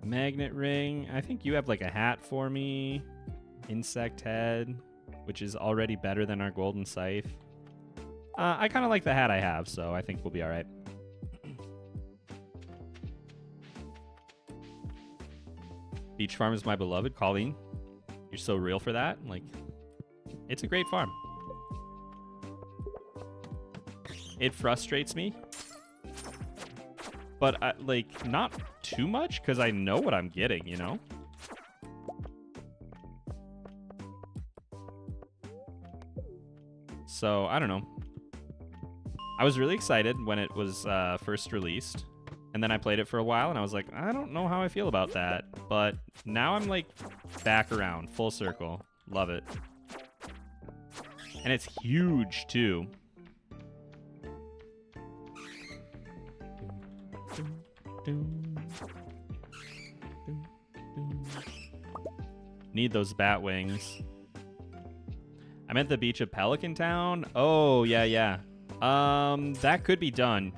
Magnet ring. I think you have like a hat for me. Insect head, which is already better than our golden scythe. I kind of like the hat I have, so I think we'll be all right. Beach farm is my beloved. Colleen, you're so real for that. Like, it's a great farm. It frustrates me, but like not too much because I know what I'm getting, you know? So, I don't know. I was really excited when it was first released. And then I played it for a while, and I was like, I don't know how I feel about that. But now I'm, like, back around, full circle. Love it. And it's huge, too. Need those bat wings. I'm at the beach of Pelican Town. Oh, yeah, yeah. That could be done.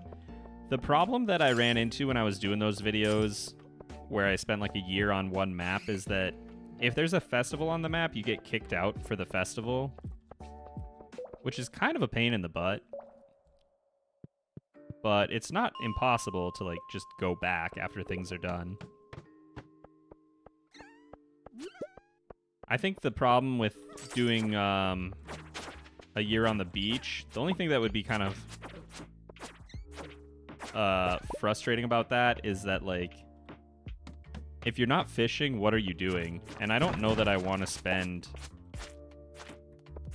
The problem that I ran into when I was doing those videos where I spent like a year on one map is that if there's a festival on the map, you get kicked out for the festival, which is kind of a pain in the butt. But it's not impossible to like just go back after things are done. I think the problem with doing a year on the beach, the only thing that would be kind of frustrating about that is that, like, if you're not fishing, what are you doing? And I don't know that I want to spend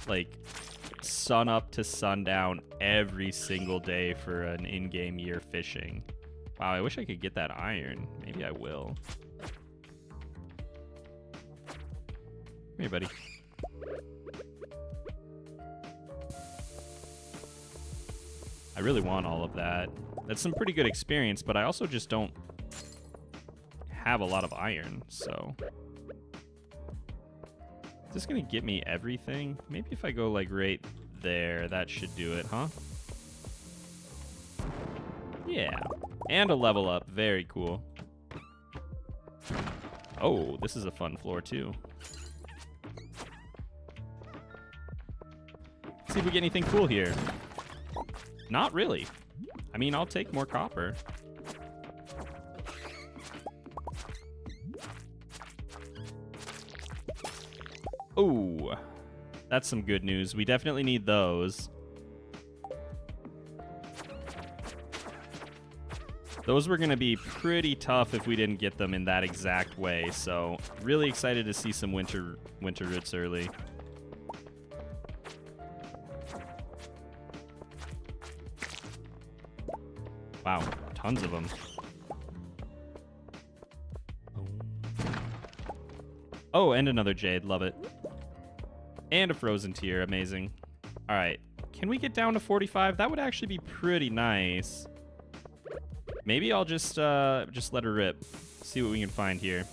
like sun up to sundown every single day for an in-game year fishing. Wow, I wish I could get that iron. Maybe I will. Come here, buddy. I really want all of that. That's some pretty good experience, but I also just don't have a lot of iron, so. Is this gonna get me everything? Maybe if I go like right there, that should do it, huh? Yeah, and a level up, very cool. Oh, this is a fun floor too. Let's see if we get anything cool here. Not really. I mean, I'll take more copper. Oh, that's some good news. We definitely need those. Those were going to be pretty tough if we didn't get them in that exact way. So, really excited to see some winter roots early. Wow, tons of them. Oh, and another jade. Love it. And a frozen tear. Amazing. All right. Can we get down to 45? That would actually be pretty nice. Maybe I'll just let her rip. See what we can find here.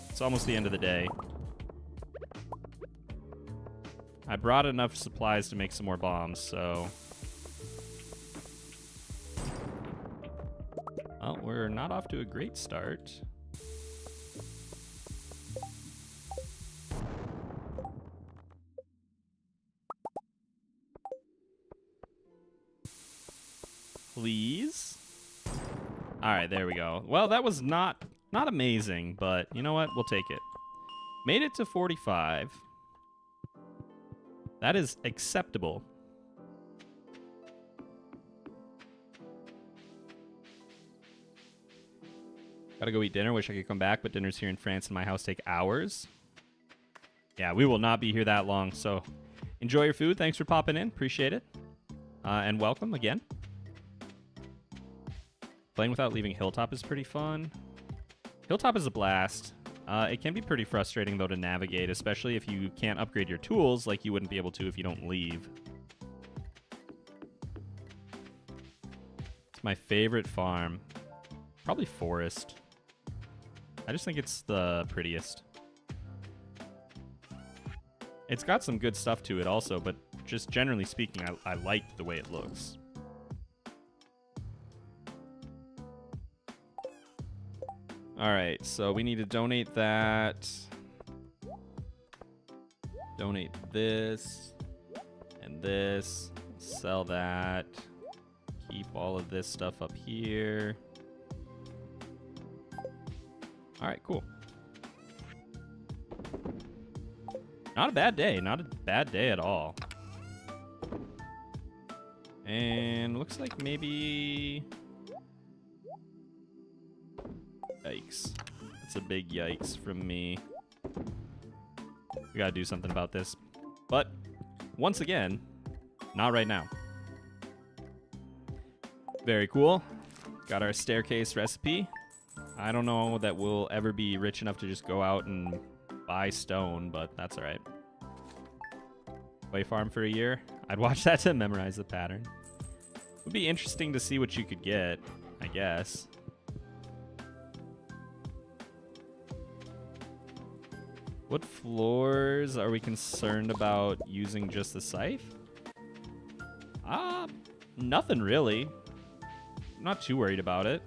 It's almost the end of the day. I brought enough supplies to make some more bombs, so... Well, we're not off to a great start. Please? Alright, there we go. Well, that was not amazing, but you know what? We'll take it. Made it to 45. That is acceptable. Gotta go eat dinner. Wish I could come back, but dinner's here in France and my house take hours. Yeah, we will not be here that long, so enjoy your food. Thanks for popping in. Appreciate it. And welcome again. Playing without leaving Hilltop is pretty fun. Hilltop is a blast. It can be pretty frustrating, though, to navigate, especially if you can't upgrade your tools like you wouldn't be able to if you don't leave. It's my favorite farm. Probably Forest. I just think it's the prettiest. It's got some good stuff to it also, but just generally speaking, I like the way it looks. Alright, so we need to donate that. Donate this. And this. Sell that. Keep all of this stuff up here. Alright, cool. Not a bad day. Not a bad day at all. And looks like maybe... Yikes. That's a big yikes from me. We gotta do something about this. But, once again, not right now. Very cool. Got our staircase recipe. I don't know that we'll ever be rich enough to just go out and buy stone, but that's alright. Play farm for a year. I'd watch that to memorize the pattern. Would be interesting to see what you could get, I guess. What floors are we concerned about using just the scythe? Nothing really. I'm not too worried about it.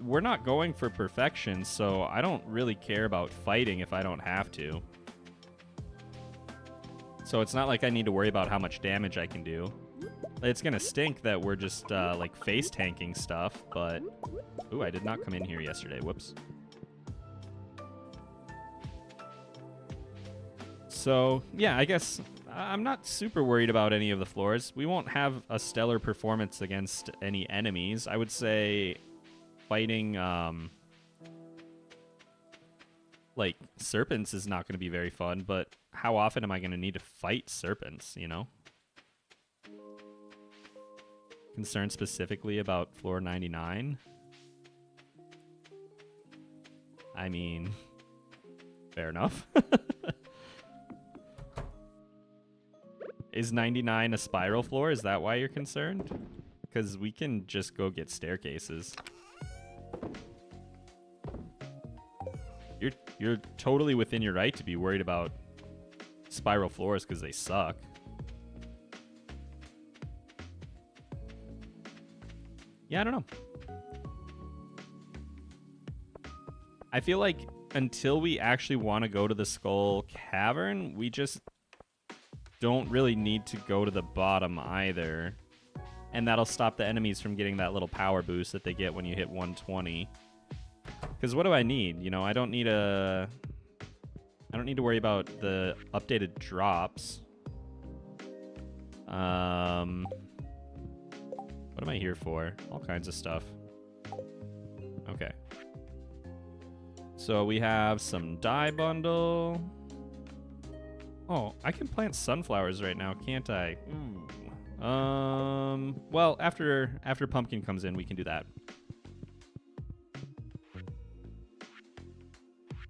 We're not going for perfection, so I don't really care about fighting if I don't have to. So it's not like I need to worry about how much damage I can do. It's gonna stink that we're just like face tanking stuff, but... Ooh, I did not come in here yesterday. Whoops. So, yeah, I guess I'm not super worried about any of the floors. We won't have a stellar performance against any enemies. I would say fighting, like, serpents is not going to be very fun, but how often am I going to need to fight serpents, you know? Concerned specifically about floor 99? I mean, fair enough. Is 99 a spiral floor? Is that why you're concerned? Because we can just go get staircases. You're totally within your right to be worried about spiral floors because they suck. Yeah, I don't know. I feel like until we actually want to go to the Skull Cavern, we just don't really need to go to the bottom either. And that'll stop the enemies from getting that little power boost that they get when you hit 120. Because what do I need? You know, I don't need to worry about the updated drops. What am I here for? All kinds of stuff. Okay. So we have some dye bundle. Oh, I can plant sunflowers right now, can't I? Ooh. Well, after pumpkin comes in, we can do that.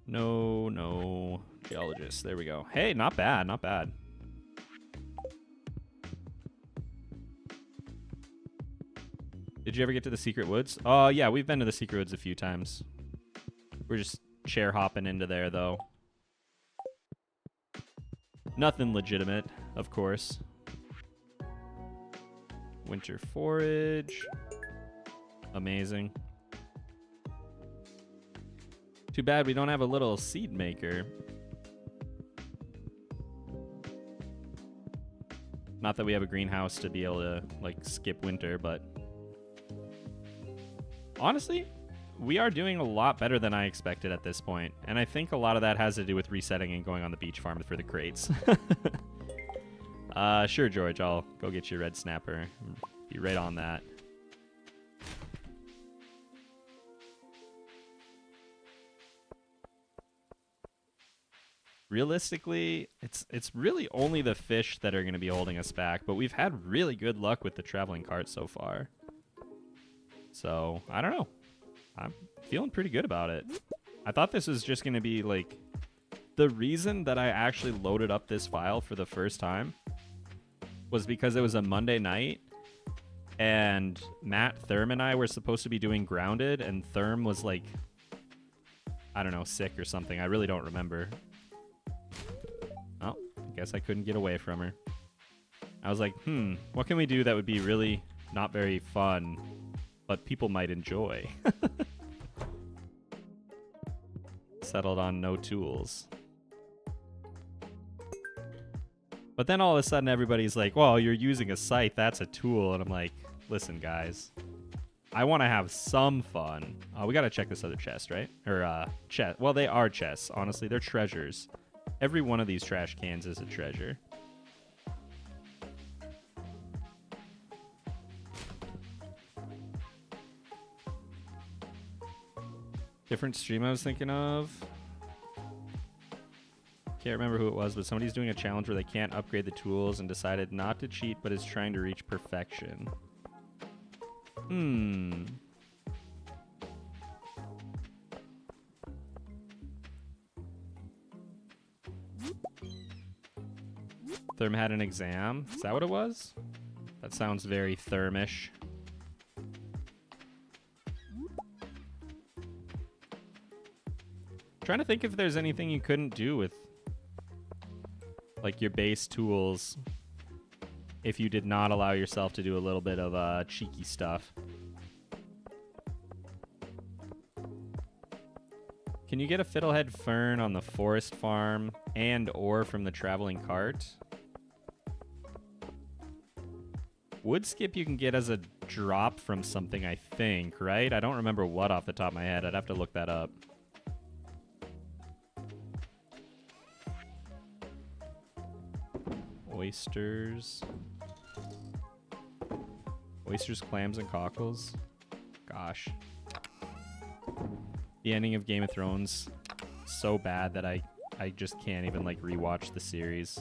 No, geologist. There we go. Hey, not bad, not bad. Did you ever get to the secret woods? Oh, yeah, we've been to the secret woods a few times. We're just chair hopping into there, though. Nothing legitimate, of course. Winter forage. Amazing. Too bad we don't have a little seed maker. Not that we have a greenhouse to be able to, like, skip winter, but... Honestly, we are doing a lot better than I expected at this point. And I think a lot of that has to do with resetting and going on the beach farm for the crates. Sure, George, I'll go get your red snapper. Be right on that. Realistically, it's really only the fish that are going to be holding us back, but we've had really good luck with the traveling cart so far. So, I don't know. I'm feeling pretty good about it. I thought this was just going to be, like... The reason that I actually loaded up this file for the first time was because it was a Monday night, and Matt, Therm, and I were supposed to be doing Grounded, and Therm was, like... I don't know, sick or something. I really don't remember. Oh, I guess I couldn't get away from her. I was like, what can we do that would be really not very fun, but people might enjoy? Settled on no tools. But then all of a sudden everybody's like, well, you're using a scythe, that's a tool. And I'm like, listen, guys, I want to have some fun. We got to check this other chest, right? Or chest. Well, they are chests. Honestly, they're treasures. Every one of these trash cans is a treasure. Different stream I was thinking of. Can't remember who it was, but somebody's doing a challenge where they can't upgrade the tools and decided not to cheat, but is trying to reach perfection. Therm had an exam. Is that what it was? That sounds very Thermish. Trying to think if there's anything you couldn't do with like your base tools if you did not allow yourself to do a little bit of cheeky stuff. Can you get a fiddlehead fern on the forest farm and or from the traveling cart? Wood skip you can get as a drop from something, I think, right? I don't remember what off the top of my head. I'd have to look that up. Oysters. Oysters, clams, and cockles. Gosh. The ending of Game of Thrones so bad that I just can't even like rewatch the series.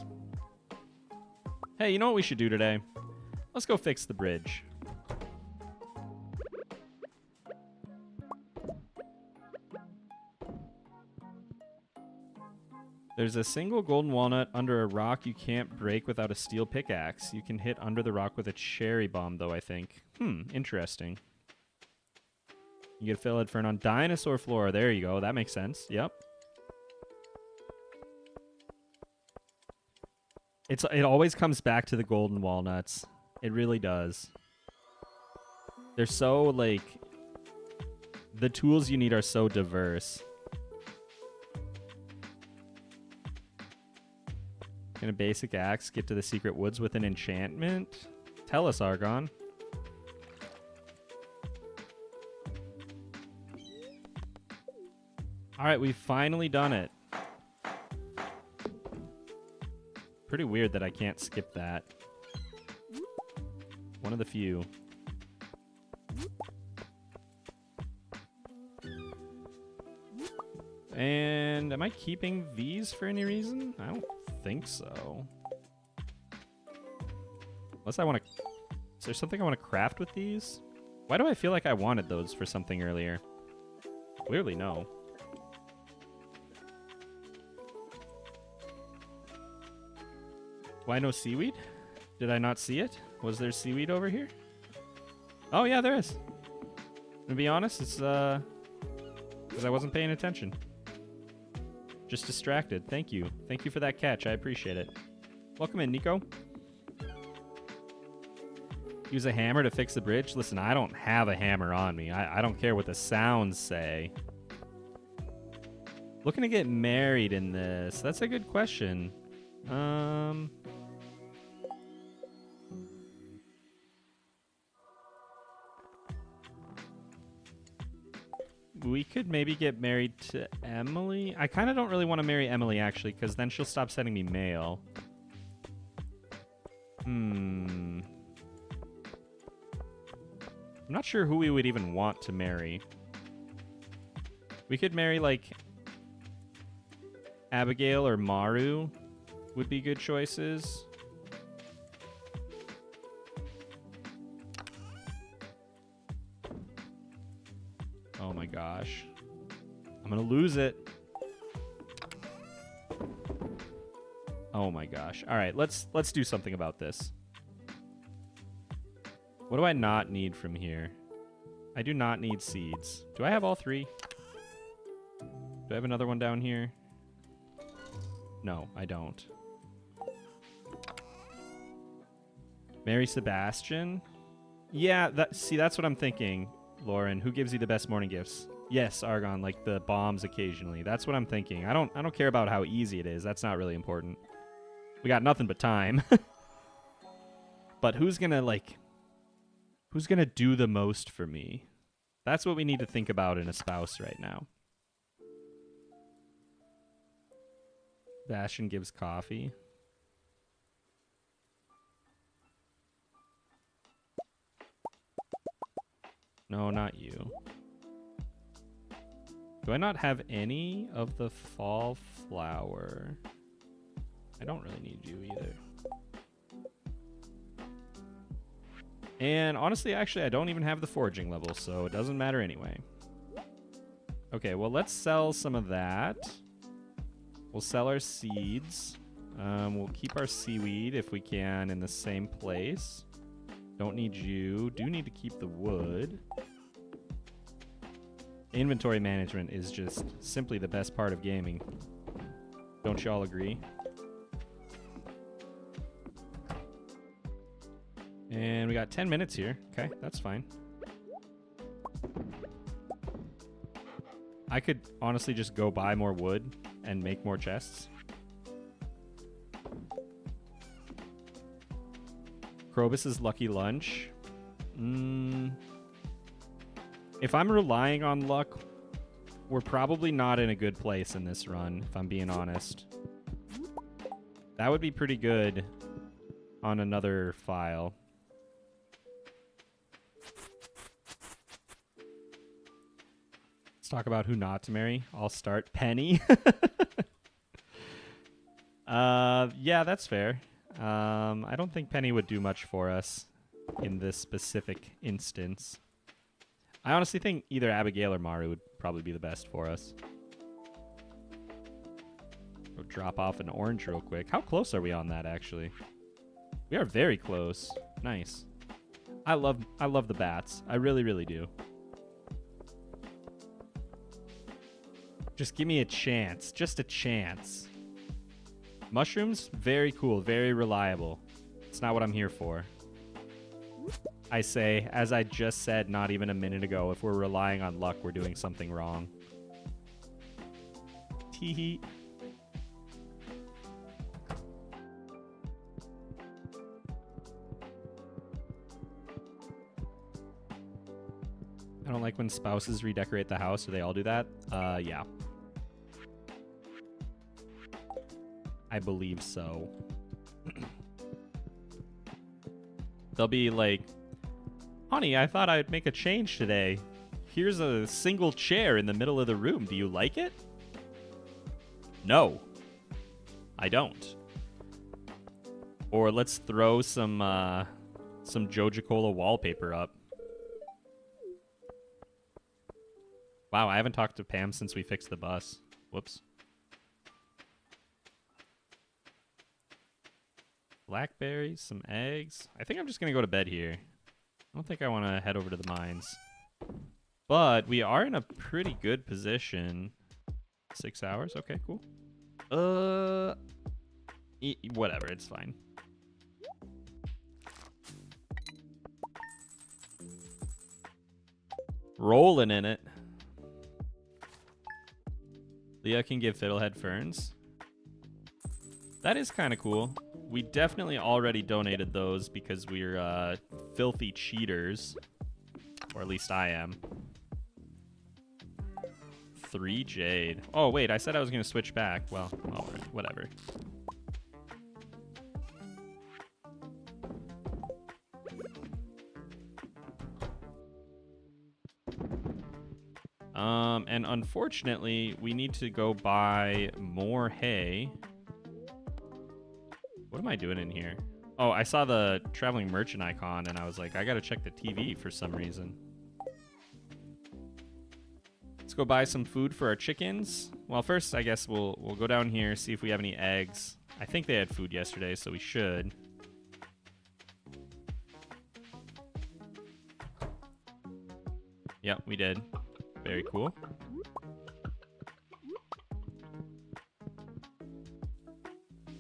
Hey, you know what we should do today? Let's go fix the bridge. There's a single golden walnut under a rock you can't break without a steel pickaxe. You can hit under the rock with a cherry bomb, though, I think. Interesting. You get a fiddlehead fern on dinosaur flora. There you go. That makes sense. Yep. It always comes back to the golden walnuts. It really does. They're so, like... The tools you need are so diverse. Can a basic axe get to the secret woods with an enchantment? Tell us, Argon. Alright, we've finally done it. Pretty weird that I can't skip that. One of the few. And am I keeping these for any reason? I don't think so. Unless I want to... Is there something I want to craft with these? Why do I feel like I wanted those for something earlier? Clearly no. Why no seaweed? Did I not see it? Was there seaweed over here? Oh, yeah, there is. To be honest, it's because I wasn't paying attention. Just distracted. Thank you. Thank you for that catch. I appreciate it. Welcome in, Nico. Use a hammer to fix the bridge? Listen, I don't have a hammer on me. I don't care what the sounds say. Looking to get married in this. That's a good question. We could maybe get married to Emily. I kind of don't really want to marry Emily, actually, because then she'll stop sending me mail. I'm not sure who we would even want to marry. We could marry, like, Abigail or Maru would be good choices. Oh my gosh. I'm gonna lose it. Oh my gosh. All right, let's do something about this. What do I not need from here? I do not need seeds. Do I have all three? Do I have another one down here? No, I don't. Marry Sebastian? Yeah, that's what I'm thinking, Lauren. Who gives you the best morning gifts? Yes, Argon, like the bombs occasionally. That's what I'm thinking. I don't care about how easy it is. That's not really important. We got nothing but time. But who's gonna do the most for me? That's what we need to think about in a spouse right now. Bastion gives coffee. No, not you. Do I not have any of the fall flower? I don't really need you either. And honestly, actually, I don't even have the foraging level, so it doesn't matter anyway. Okay, well, let's sell some of that. We'll sell our seeds. We'll keep our seaweed if we can in the same place. Don't need you. Do need to keep the wood. Inventory management is just simply the best part of gaming. Don't y'all agree? And we got 10 minutes here. Okay, that's fine. I could honestly just go buy more wood and make more chests. Krobus's lucky lunch. If I'm relying on luck, we're probably not in a good place in this run, if I'm being honest. That would be pretty good on another file. Let's talk about who not to marry. I'll start. Penny. Yeah, that's fair. I don't think Penny would do much for us in this specific instance. I honestly think either Abigail or Maru would probably be the best for us. Go drop off an orange real quick. How close are we on that, actually? We are very close. Nice. I love the bats. I really, really do. Just give me a chance. Just a chance. Mushrooms, very cool, very reliable. It's not what I'm here for. I say, as I just said not even a minute ago, if we're relying on luck, we're doing something wrong. Tee-hee. I don't like when spouses redecorate the house. Do they all do that? Yeah. I believe so. They'll be like, honey, I thought I'd make a change today. Here's a single chair in the middle of the room. Do you like it? No, I don't. Or let's throw some Jojicola wallpaper up. Wow, I haven't talked to Pam since we fixed the bus. Whoops. Blackberries, some eggs. I think I'm just going to go to bed here. don't think I want to head over to the mines. But we are in a pretty good position. 6 hours? Okay, cool. Whatever, it's fine. Rolling in it. Leah can give Fiddlehead ferns. That is kind of cool. We definitely already donated those because we're filthy cheaters. Or at least I am. 3 jade. Oh, wait, I said I was going to switch back. Well, whatever. And unfortunately, we need to go buy more hay. What am I doing in here? Oh, I saw the traveling merchant icon, and I was like, I gotta check the TV for some reason. Let's go buy some food for our chickens. Well, first, I guess we'll go down here, see if we have any eggs. I think they had food yesterday, so we should. Yep, we did. Very cool.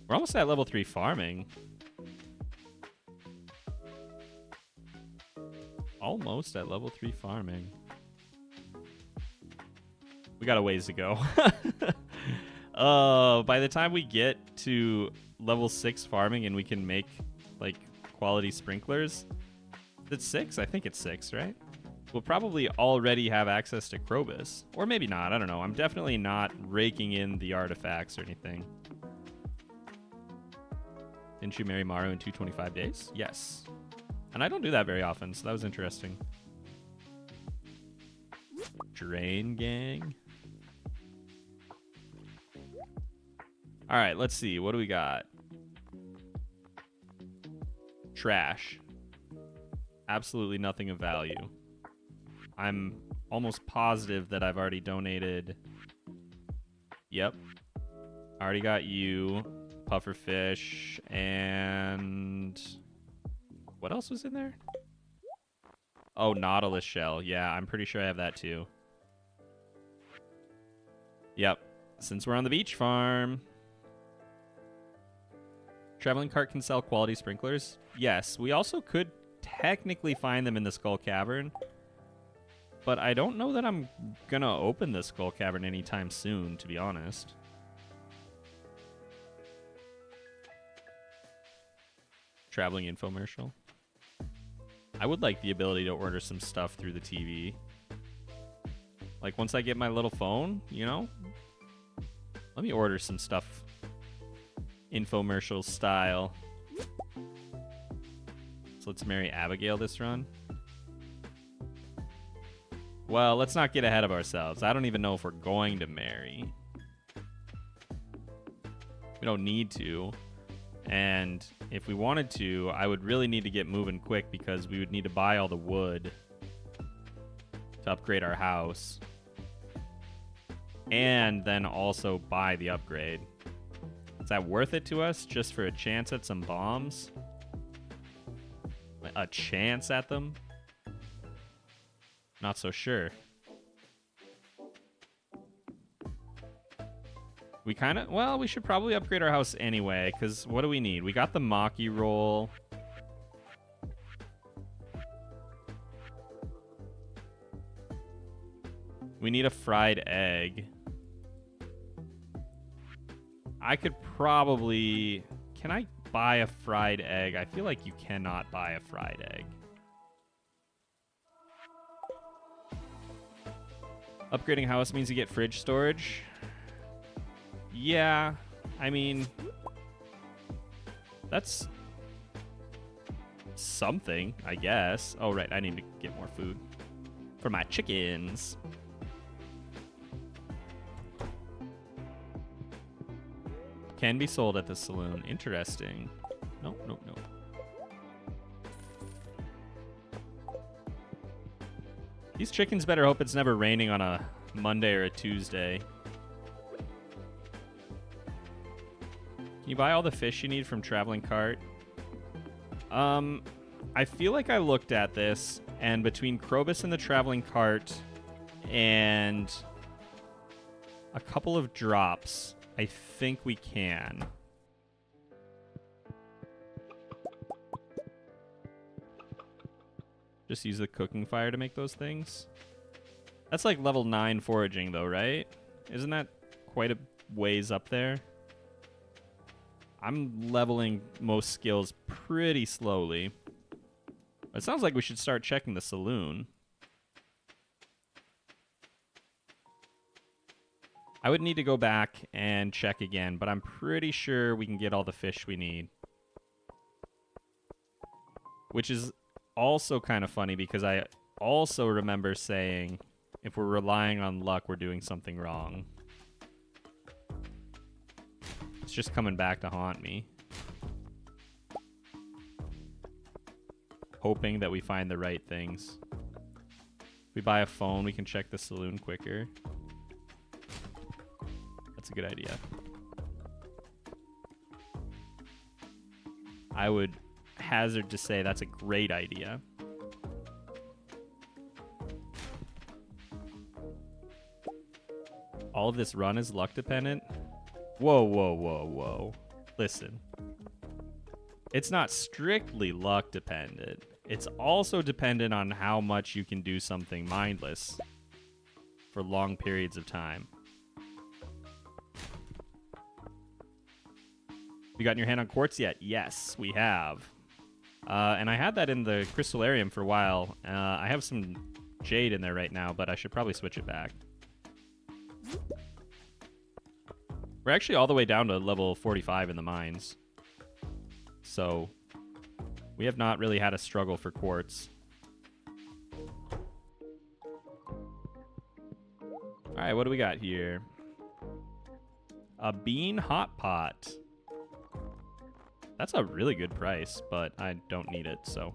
We're almost at level 3 farming. Almost at level 3 farming. We got a ways to go. By the time we get to level 6 farming and we can make, like, quality sprinklers. Is it 6? I think it's 6, right? We'll probably already have access to Krobus. Or maybe not, I don't know. I'm definitely not raking in the artifacts or anything. Didn't you marry Maru in 225 days? Yes. And I don't do that very often, so that was interesting. Drain gang. Alright, let's see. What do we got? Trash. Absolutely nothing of value. I'm almost positive that I've already donated. Yep. I already got you. Pufferfish. And... what else was in there? Oh, Nautilus shell. Yeah, I'm pretty sure I have that too. Yep. Since we're on the beach farm. Traveling cart can sell quality sprinklers. Yes, we also could technically find them in the Skull Cavern. But I don't know that I'm gonna open the Skull Cavern anytime soon, to be honest. Traveling infomercial. I would like the ability to order some stuff through the TV. Like, once I get my little phone, you know? Let me order some stuff. Infomercial style. So let's marry Abigail this run. Well, let's not get ahead of ourselves. I don't even know if we're going to marry. We don't need to. And if we wanted to, I would really need to get moving quick because we would need to buy all the wood to upgrade our house. And then also buy the upgrade. Is that worth it to us just for a chance at some bombs? A chance at them? Not so sure. We kind of... well, we should probably upgrade our house anyway, because what do we need? We got the Maki roll. We need a fried egg. I could probably... can I buy a fried egg? I feel like you cannot buy a fried egg. Upgrading house means you get fridge storage. Yeah, I mean, that's something, I guess. Oh, right, I need to get more food for my chickens. Can be sold at the saloon. Interesting. Nope, nope, nope. These chickens better hope it's never raining on a Monday or a Tuesday. Can you buy all the fish you need from Traveling Cart? I I feel like I looked at this, and between Krobus and the traveling cart and a couple of drops, I think we can. Just use the cooking fire to make those things. That's like level 9 foraging though, right? Isn't that quite a ways up there? I'm leveling most skills pretty slowly. It sounds like we should start checking the saloon. I would need to go back and check again, but I'm pretty sure we can get all the fish we need. Which is also kind of funny because I also remember saying if we're relying on luck, we're doing something wrong. It's just coming back to haunt me. Hoping that we find the right things. If we buy a phone, we can check the saloon quicker. That's a good idea. I would hazard to say that's a great idea. All of this run is luck dependent. Whoa, whoa, whoa, whoa. Listen. It's not strictly luck dependent. It's also dependent on how much you can do something mindless for long periods of time. You gotten your hand on quartz yet? Yes, we have. And I had that in the crystallarium for a while. I have some jade in there right now, but I should probably switch it back. We're actually all the way down to level 45 in the mines. So we have not really had a struggle for quartz. All right, what do we got here? A bean hot pot. That's a really good price, but I don't need it, so.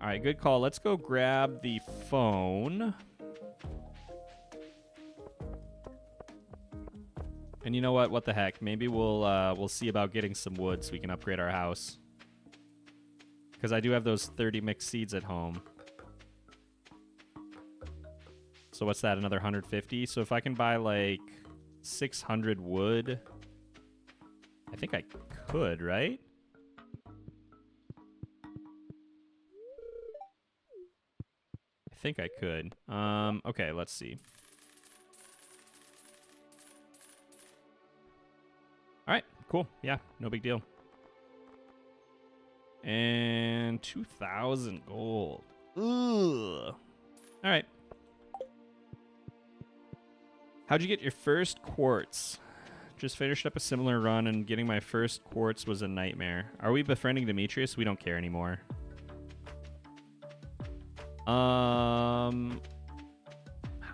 All right, good call. Let's go grab the phone. And you know what? What the heck? Maybe we'll see about getting some wood so we can upgrade our house. Because I do have those 30 mixed seeds at home. So what's that? Another 150? So if I can buy like 600 wood, I think I could, right? I think I could. Okay, let's see. All right, cool. Yeah, no big deal. And 2,000 gold. Ugh. All right. How'd you get your first quartz? Just finished up a similar run, and getting my first quartz was a nightmare. Are we befriending Demetrius? We don't care anymore. How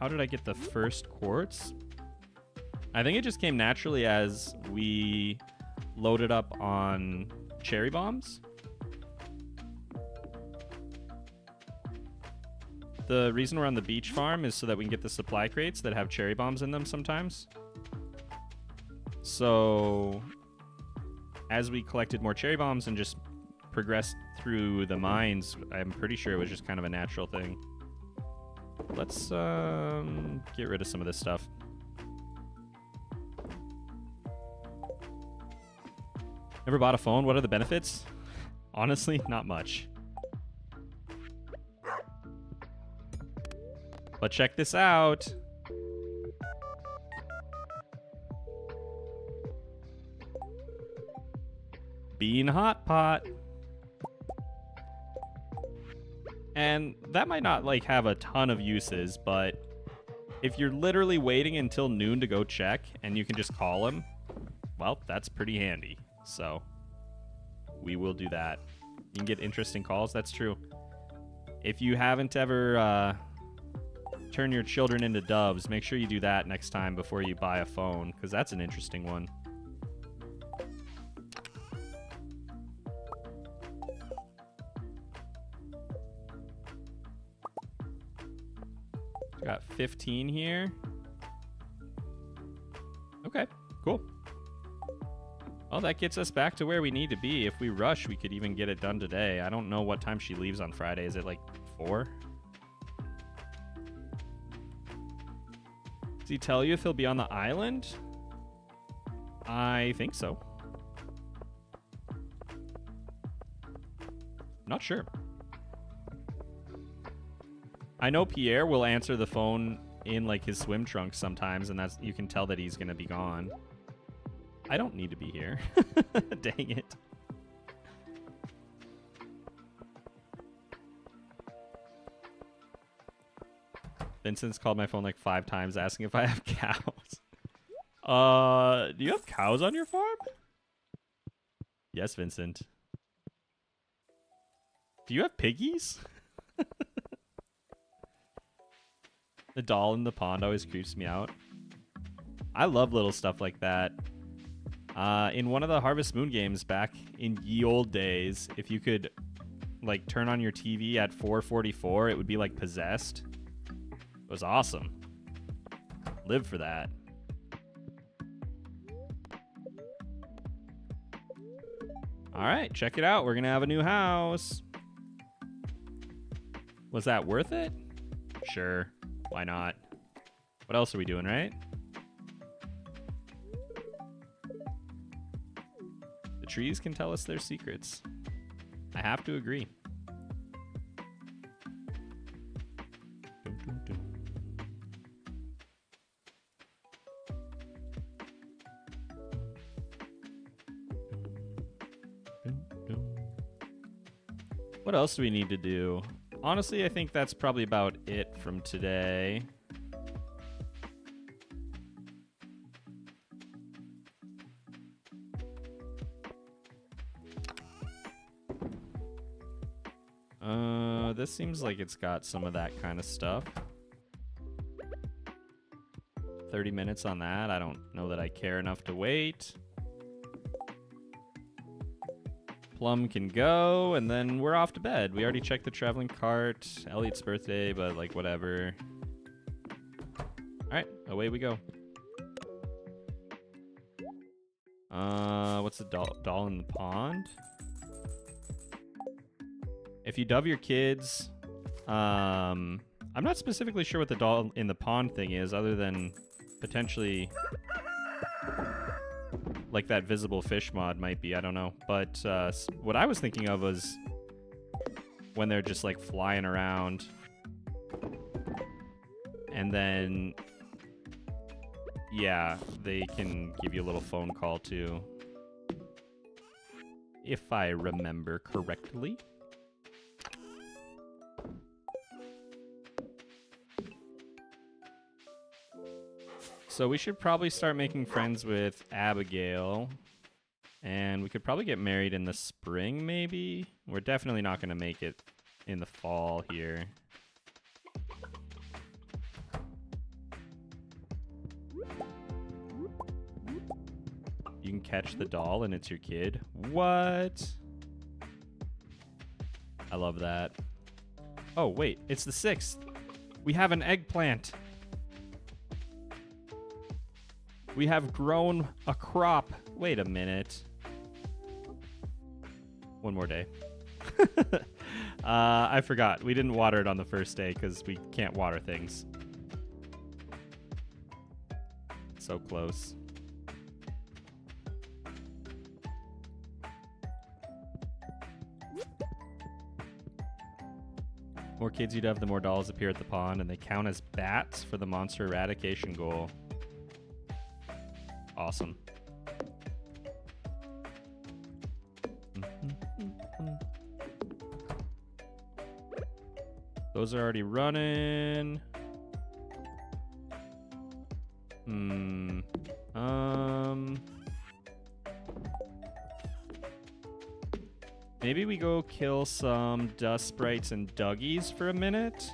did I get the first quartz? I think it just came naturally as we loaded up on cherry bombs. The reason we're on the beach farm is so that we can get the supply crates that have cherry bombs in them sometimes. So as we collected more cherry bombs and just progressed through the mines, I'm pretty sure it was just kind of a natural thing. Let's get rid of some of this stuff. Never bought a phone? What are the benefits? Honestly, not much. But check this out. Bean hot pot. And that might not like have a ton of uses, but if you're literally waiting until noon to go check and you can just call him, well, that's pretty handy. So we will do that. You can get interesting calls. That's true. If you haven't ever turn your children into doves, make sure you do that next time before you buy a phone, because that's an interesting one. Got 15 here. Okay, cool. Oh, that gets us back to where we need to be. If we rush, we could even get it done today. I don't know what time she leaves on Friday. Is it like 4? Does he tell you if he'll be on the island? I think so. Not sure. I know Pierre will answer the phone in like his swim trunks sometimes, and that's you can tell that he's gonna be gone. I don't need to be here. Dang it. Vincent's called my phone like 5 times asking if I have cows. Do you have cows on your farm? Yes, Vincent. Do you have piggies? The doll in the pond always creeps me out. I love little stuff like that. In one of the Harvest Moon games back in ye old days, if you could like turn on your TV at 4:44, it would be like possessed. It was awesome. Live for that. All right, check it out. We're gonna have a new house. Was that worth it? Sure. Why not? What else are we doing, right? The trees can tell us their secrets. I have to agree. What else do we need to do? Honestly, I think that's probably about it from today. This seems like it's got some of that kind of stuff. 30 minutes on that. I don't know that I care enough to wait. Plum can go, and then we're off to bed. We already checked the traveling cart. Elliot's birthday, but like whatever. All right, away we go. What's the doll in the pond? If you dove your kids, I'm not specifically sure what the doll in the pond thing is, other than potentially like that visible fish mod might be. I don't know. But what I was thinking of was when they're just like flying around, and then yeah, they can give you a little phone call too, if I remember correctly. So we should probably start making friends with Abigail, and we could probably get married in the spring, maybe? We're definitely not going to make it in the fall here. You can catch the doll and it's your kid. What? I love that. Oh, wait, it's the 6th. We have an eggplant. We have grown a crop. Wait a minute. One more day. I forgot. We didn't water it on the first day because we can't water things. So close. More kids you'd have, the more dolls appear at the pond, and they count as bats for the monster eradication goal. Awesome. Those are already running. Maybe we go kill some dust sprites and duggies for a minute.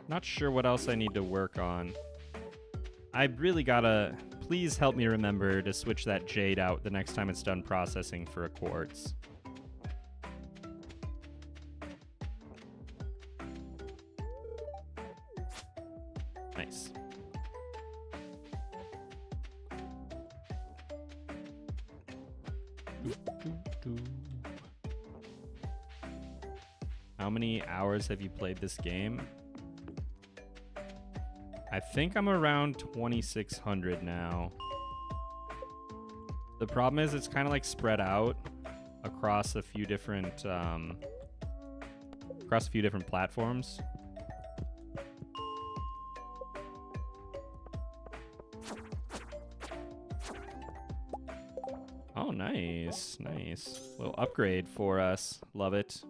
Not sure what else I need to work on. I really gotta... Please help me remember to switch that jade out the next time it's done processing for a quartz. How many hours have you played this game? I think I'm around 2,600 now. The problem is it's kind of like spread out across a few different platforms. Oh, nice, nice. Little upgrade for us. Love it.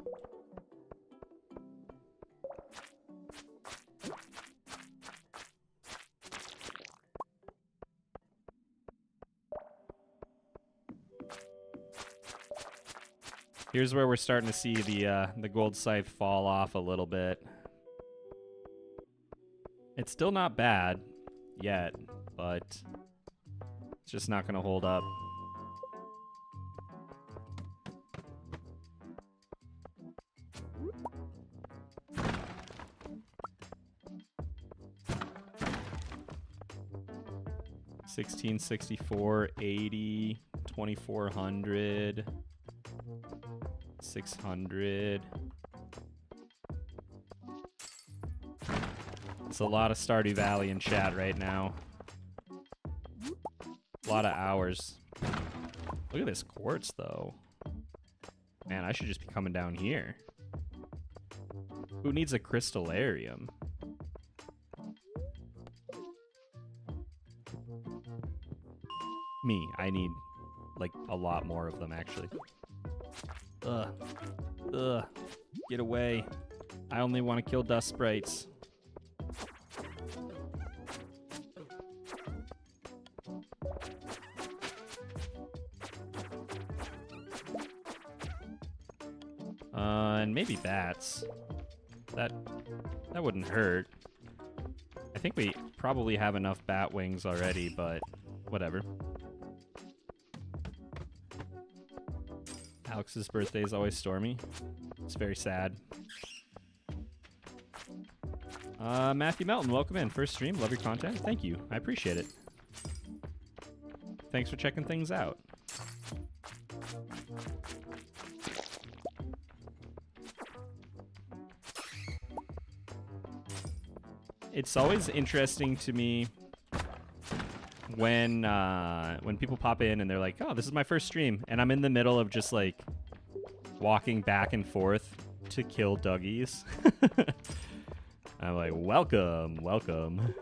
Here's where we're starting to see the gold scythe fall off a little bit. It's still not bad yet, but it's just not going to hold up. $1664, $80, $2,400, $600. It's a lot of Stardew Valley in chat right now. A lot of hours. Look at this quartz, though. Man, I should just be coming down here. Who needs a crystallarium? Me. I need, like, a lot more of them, actually. Ugh. Ugh. Get away. I only want to kill dust sprites. And maybe bats. That wouldn't hurt. I think we probably have enough bat wings already, but whatever. Alex's birthday is always stormy. It's very sad. Matthew Melton, welcome in. First stream, love your content. Thank you. I appreciate it. Thanks for checking things out. It's always interesting to me when people pop in and they're like, "Oh, this is my first stream," and I'm in the middle of just like walking back and forth to kill Dougies. I'm like, "Welcome, welcome.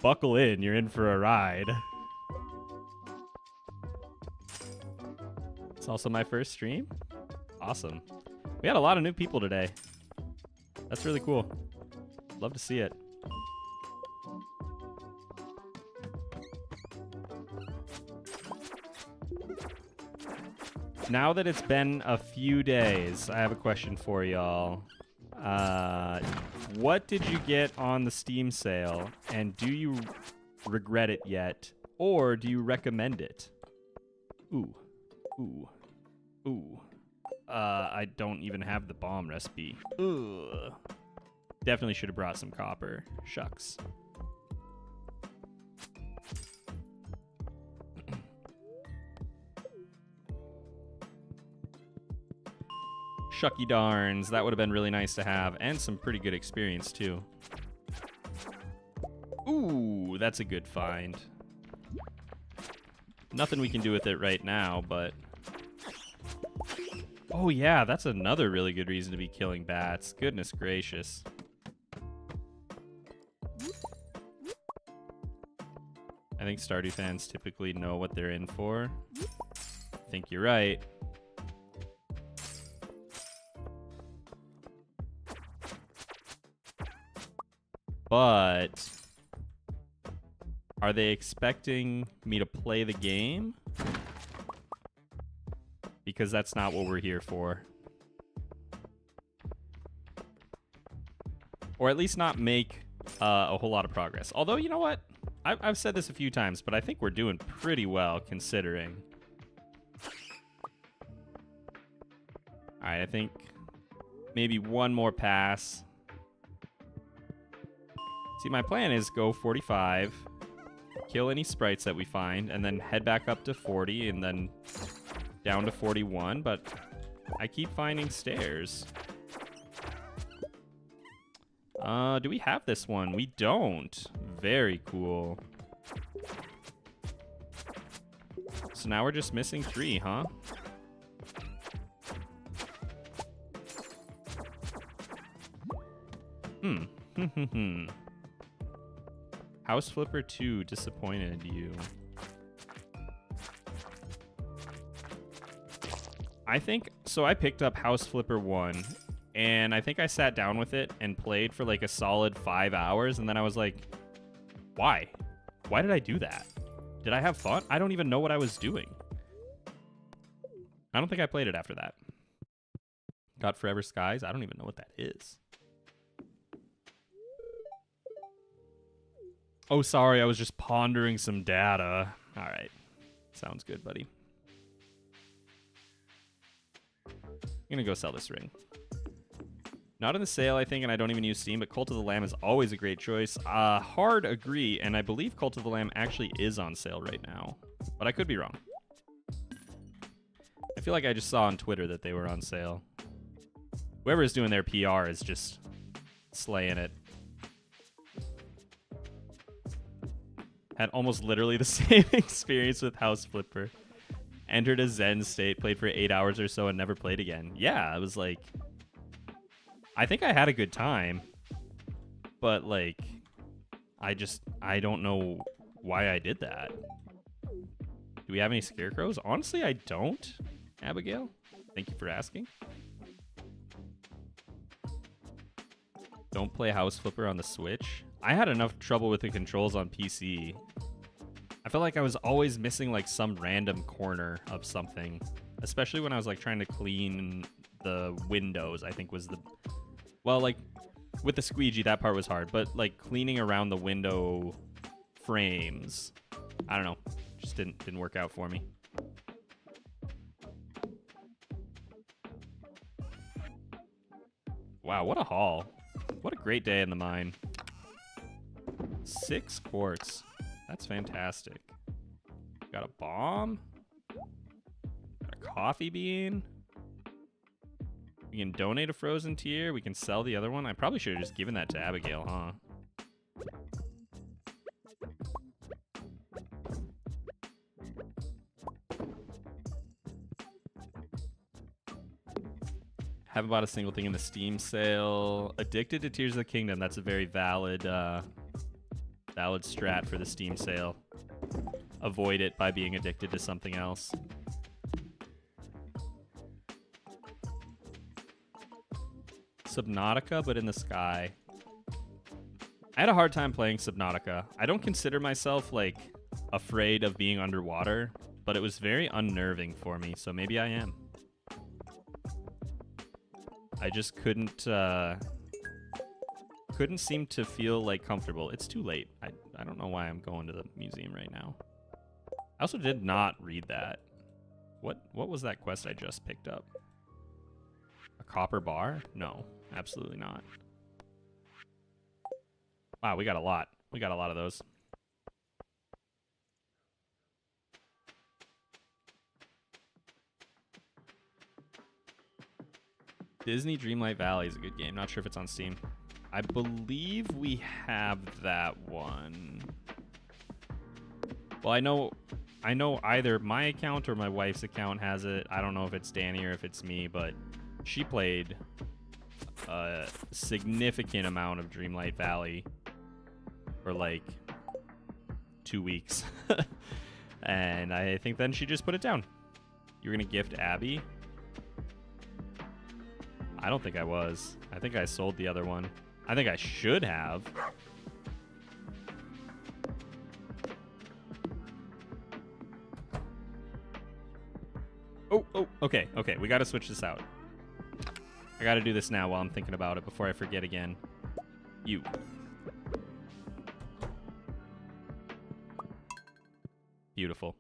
Buckle in, you're in for a ride." It's also my first stream. Awesome. We had a lot of new people today. That's really cool. Love to see it. Now that it's been a few days, I have a question for y'all. What did you get on the Steam sale, and do you regret it yet, or do you recommend it? Ooh. Ooh. Ooh. I don't even have the bomb recipe. Ugh. Definitely should have brought some copper. Shucks. Shucky darns. That would have been really nice to have, and some pretty good experience, too. Ooh, that's a good find. Nothing we can do with it right now, but... Oh, yeah, that's another really good reason to be killing bats. Goodness gracious. I think Stardew fans typically know what they're in for. I think you're right. But are they expecting me to play the game? Because that's not what we're here for. Or at least not make a whole lot of progress. Although, you know what? I've said this a few times, but I think we're doing pretty well considering. Alright, I think maybe one more pass. See, my plan is go 45, kill any sprites that we find, and then head back up to 40, and then down to 41, but I keep finding stairs. Do we have this one? We don't. Very cool. So now we're just missing 3, huh? House Flipper 2 disappointed you. I think, so I picked up House Flipper 1, and I think I sat down with it and played for like a solid 5 hours, and then I was like, why? Why did I do that? Did I have fun? I don't even know what I was doing. I don't think I played it after that. Got Forever Skies? I don't even know what that is. Oh, sorry, I was just pondering some data. All right. Sounds good, buddy. I'm gonna go sell this ring. Not in the sale, I think, and I don't even use Steam, but Cult of the Lamb is always a great choice. Hard agree, and I believe Cult of the Lamb actually is on sale right now, but I could be wrong. I feel like I just saw on Twitter that they were on sale. Whoever is doing their PR is just slaying it. Had almost literally the same experience with House Flipper. Entered a Zen state, played for 8 hours or so, and never played again. Yeah, I was like... I think I had a good time. But, like... I don't know why I did that. Do we have any scarecrows? Honestly, I don't, Abigail. Thank you for asking. Don't play House Flipper on the Switch. I had enough trouble with the controls on PC. I felt like I was always missing like some random corner of something, especially when I was like trying to clean the windows. I think was the, well, like with the squeegee, that part was hard, but like cleaning around the window frames, I don't know, just didn't work out for me. Wow, what a haul. What a great day in the mine. 6 quartz. That's fantastic. Got a bomb. Got a coffee bean. We can donate a frozen tier. We can sell the other one. I probably should have just given that to Abigail, huh? Haven't bought a single thing in the Steam sale. Addicted to Tears of the Kingdom. That's a very valid valid strat for the Steam sale. Avoid it by being addicted to something else. Subnautica, but in the sky. I had a hard time playing Subnautica. I don't consider myself, like, afraid of being underwater, but it was very unnerving for me, so maybe I am. I just couldn't seem to feel, like, comfortable. It's too late. I don't know why I'm going to the museum right now. I also did not read that. What was that quest I just picked up? A copper bar? No, absolutely not. Wow, we got a lot. We got a lot of those. Disney Dreamlight Valley is a good game. Not sure if it's on Steam. I believe we have that one. Well, I know either my account or my wife's account has it. I don't know if it's Danny or if it's me, but she played a significant amount of Dreamlight Valley for like 2 weeks. And I think then she just put it down. You're going to gift Abby? I don't think I was. I think I sold the other one. I think I should have. Oh, okay. We got to switch this out. I got to do this now while I'm thinking about it before I forget again. You. Beautiful.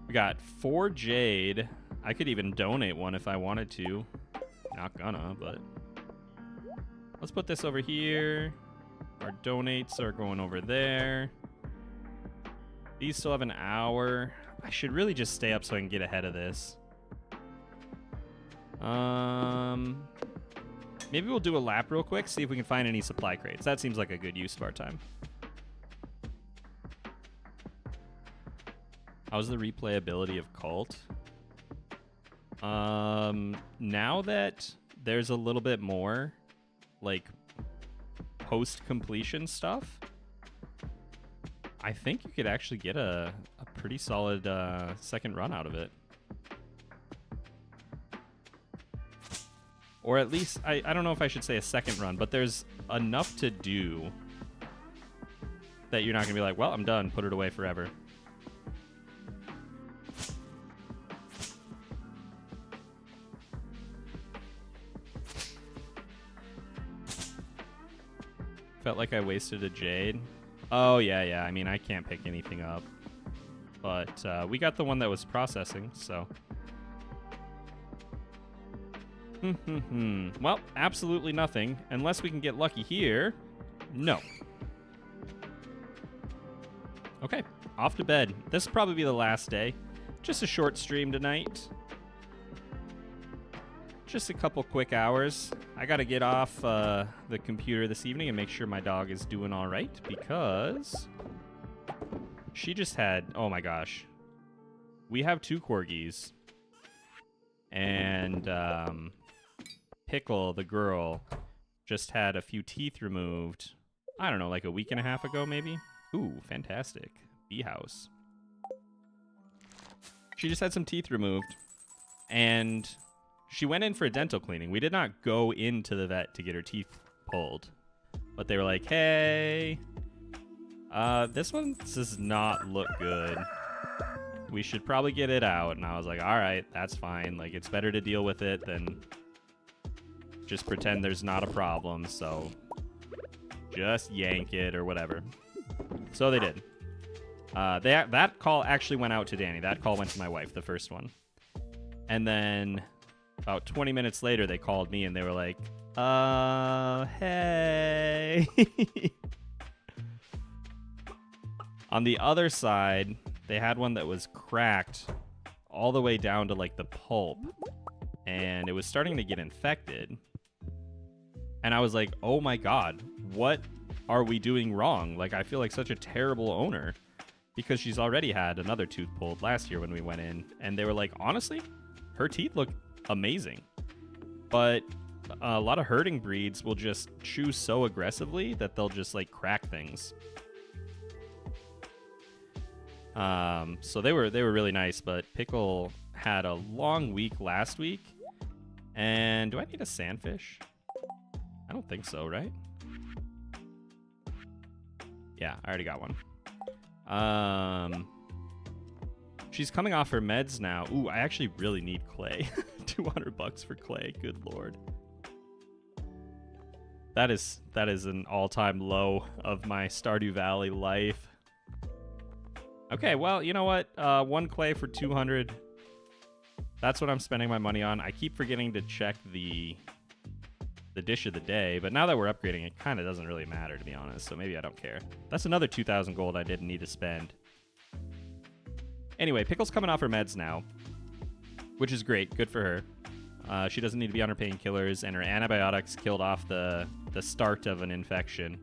We got 4 jade. I could even donate one if I wanted to. Not gonna, but... Let's put this over here. Our donates are going over there. These still have an hour. I should really just stay up so I can get ahead of this. Maybe we'll do a lap real quick, see if we can find any supply crates. That seems like a good use of our time. How's the replayability of Cult? Now that there's a little bit more, like, post-completion stuff, I think you could actually get a pretty solid second run out of it. Or at least, I don't know if I should say a second run, but there's enough to do that you're not going to be like, well, I'm done, put it away forever. Felt like I wasted a jade. Oh, yeah. I mean, I can't pick anything up. But we got the one that was processing, so... Well, absolutely nothing. Unless we can get lucky here. No. Okay, off to bed. This will probably be the last day. Just a short stream tonight. Just a couple quick hours. I gotta get off the computer this evening and make sure my dog is doing all right, because she just had, oh my gosh. We have 2 corgis. And Pickle, the girl, just had a few teeth removed. I don't know, like a week and a half ago, maybe? Ooh, fantastic. Bee house. She just had some teeth removed, and she went in for a dental cleaning. We did not go into the vet to get her teeth pulled, but they were like, hey, this one does not look good. We should probably get it out. And I was like, all right, that's fine. Like, it's better to deal with it than just pretend there's not a problem. So just yank it or whatever. So they did. That call actually went out to Danny. That call went to my wife, the first one. And then about 20 minutes later, they called me and they were like, hey. On the other side, they had one that was cracked all the way down to like the pulp, and it was starting to get infected. And I was like, oh my God, what are we doing wrong? Like, I feel like such a terrible owner, because she's already had another tooth pulled last year when we went in, and they were like, honestly, her teeth look amazing. But a lot of herding breeds will just chew so aggressively that they'll just like crack things. So they were really nice, but Pickle had a long week last week. And do I need a sandfish? I don't think so, right? Yeah, I already got one. She's coming off her meds now. Ooh, I actually really need clay. $200 for clay. Good Lord. That is an all-time low of my Stardew Valley life. Okay, well, you know what? 1 clay for 200. That's what I'm spending my money on. I keep forgetting to check the dish of the day, but now that we're upgrading, it kind of doesn't really matter, to be honest, so maybe I don't care. That's another 2,000 gold I didn't need to spend. Anyway, Pickle's coming off her meds now, which is great. Good for her. She doesn't need to be on her painkillers, and her antibiotics killed off the start of an infection.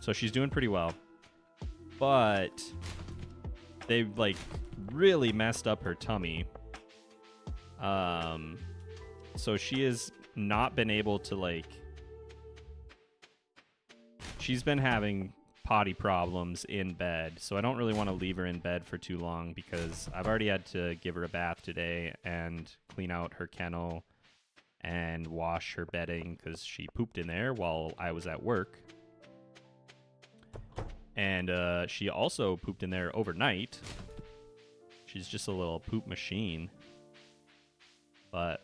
So she's doing pretty well. But they, like, really messed up her tummy. So she has not been able to, like... She's been having potty problems in bed, so I don't really want to leave her in bed for too long, because I've already had to give her a bath today and clean out her kennel and wash her bedding because she pooped in there while I was at work. And she also pooped in there overnight. She's just a little poop machine. But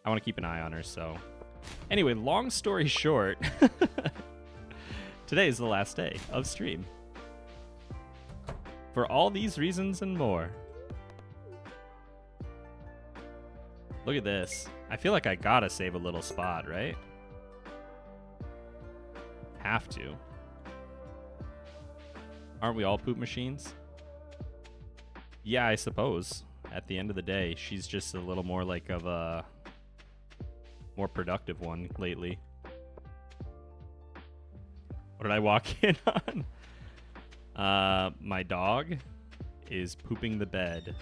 I want to keep an eye on her, so... Anyway, long story short... Today is the last day of stream. For all these reasons and more. Look at this. I feel like I gotta save a little spot, right? Have to. Aren't we all poop machines? Yeah, I suppose. At the end of the day, she's just a little more like of a more productive one lately. What did I walk in on? My dog is pooping the bed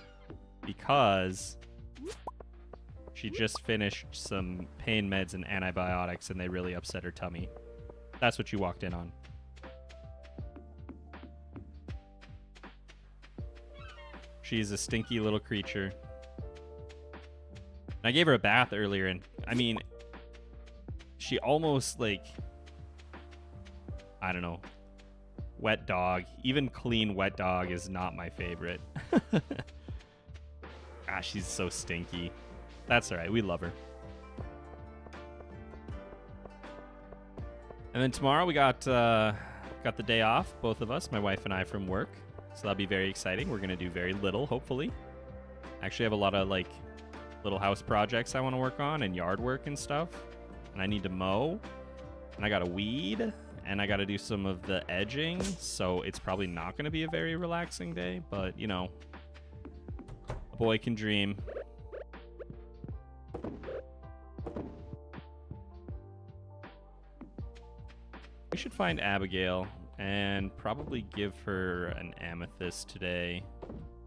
because she just finished some pain meds and antibiotics and they really upset her tummy. That's what you walked in on. She's a stinky little creature. I gave her a bath earlier and, I mean, she almost like, I don't know, wet dog. Even clean wet dog is not my favorite. Ah, she's so stinky. That's all right. We love her. And then tomorrow we got the day off, both of us, my wife and I, from work. So that'll be very exciting. We're going to do very little, hopefully. I actually have a lot of like little house projects I want to work on and yard work and stuff. And I need to mow. And I got to weed. And I got to do some of the edging. So it's probably not going to be a very relaxing day. But, you know, a boy can dream. We should find Abigail and probably give her an amethyst today.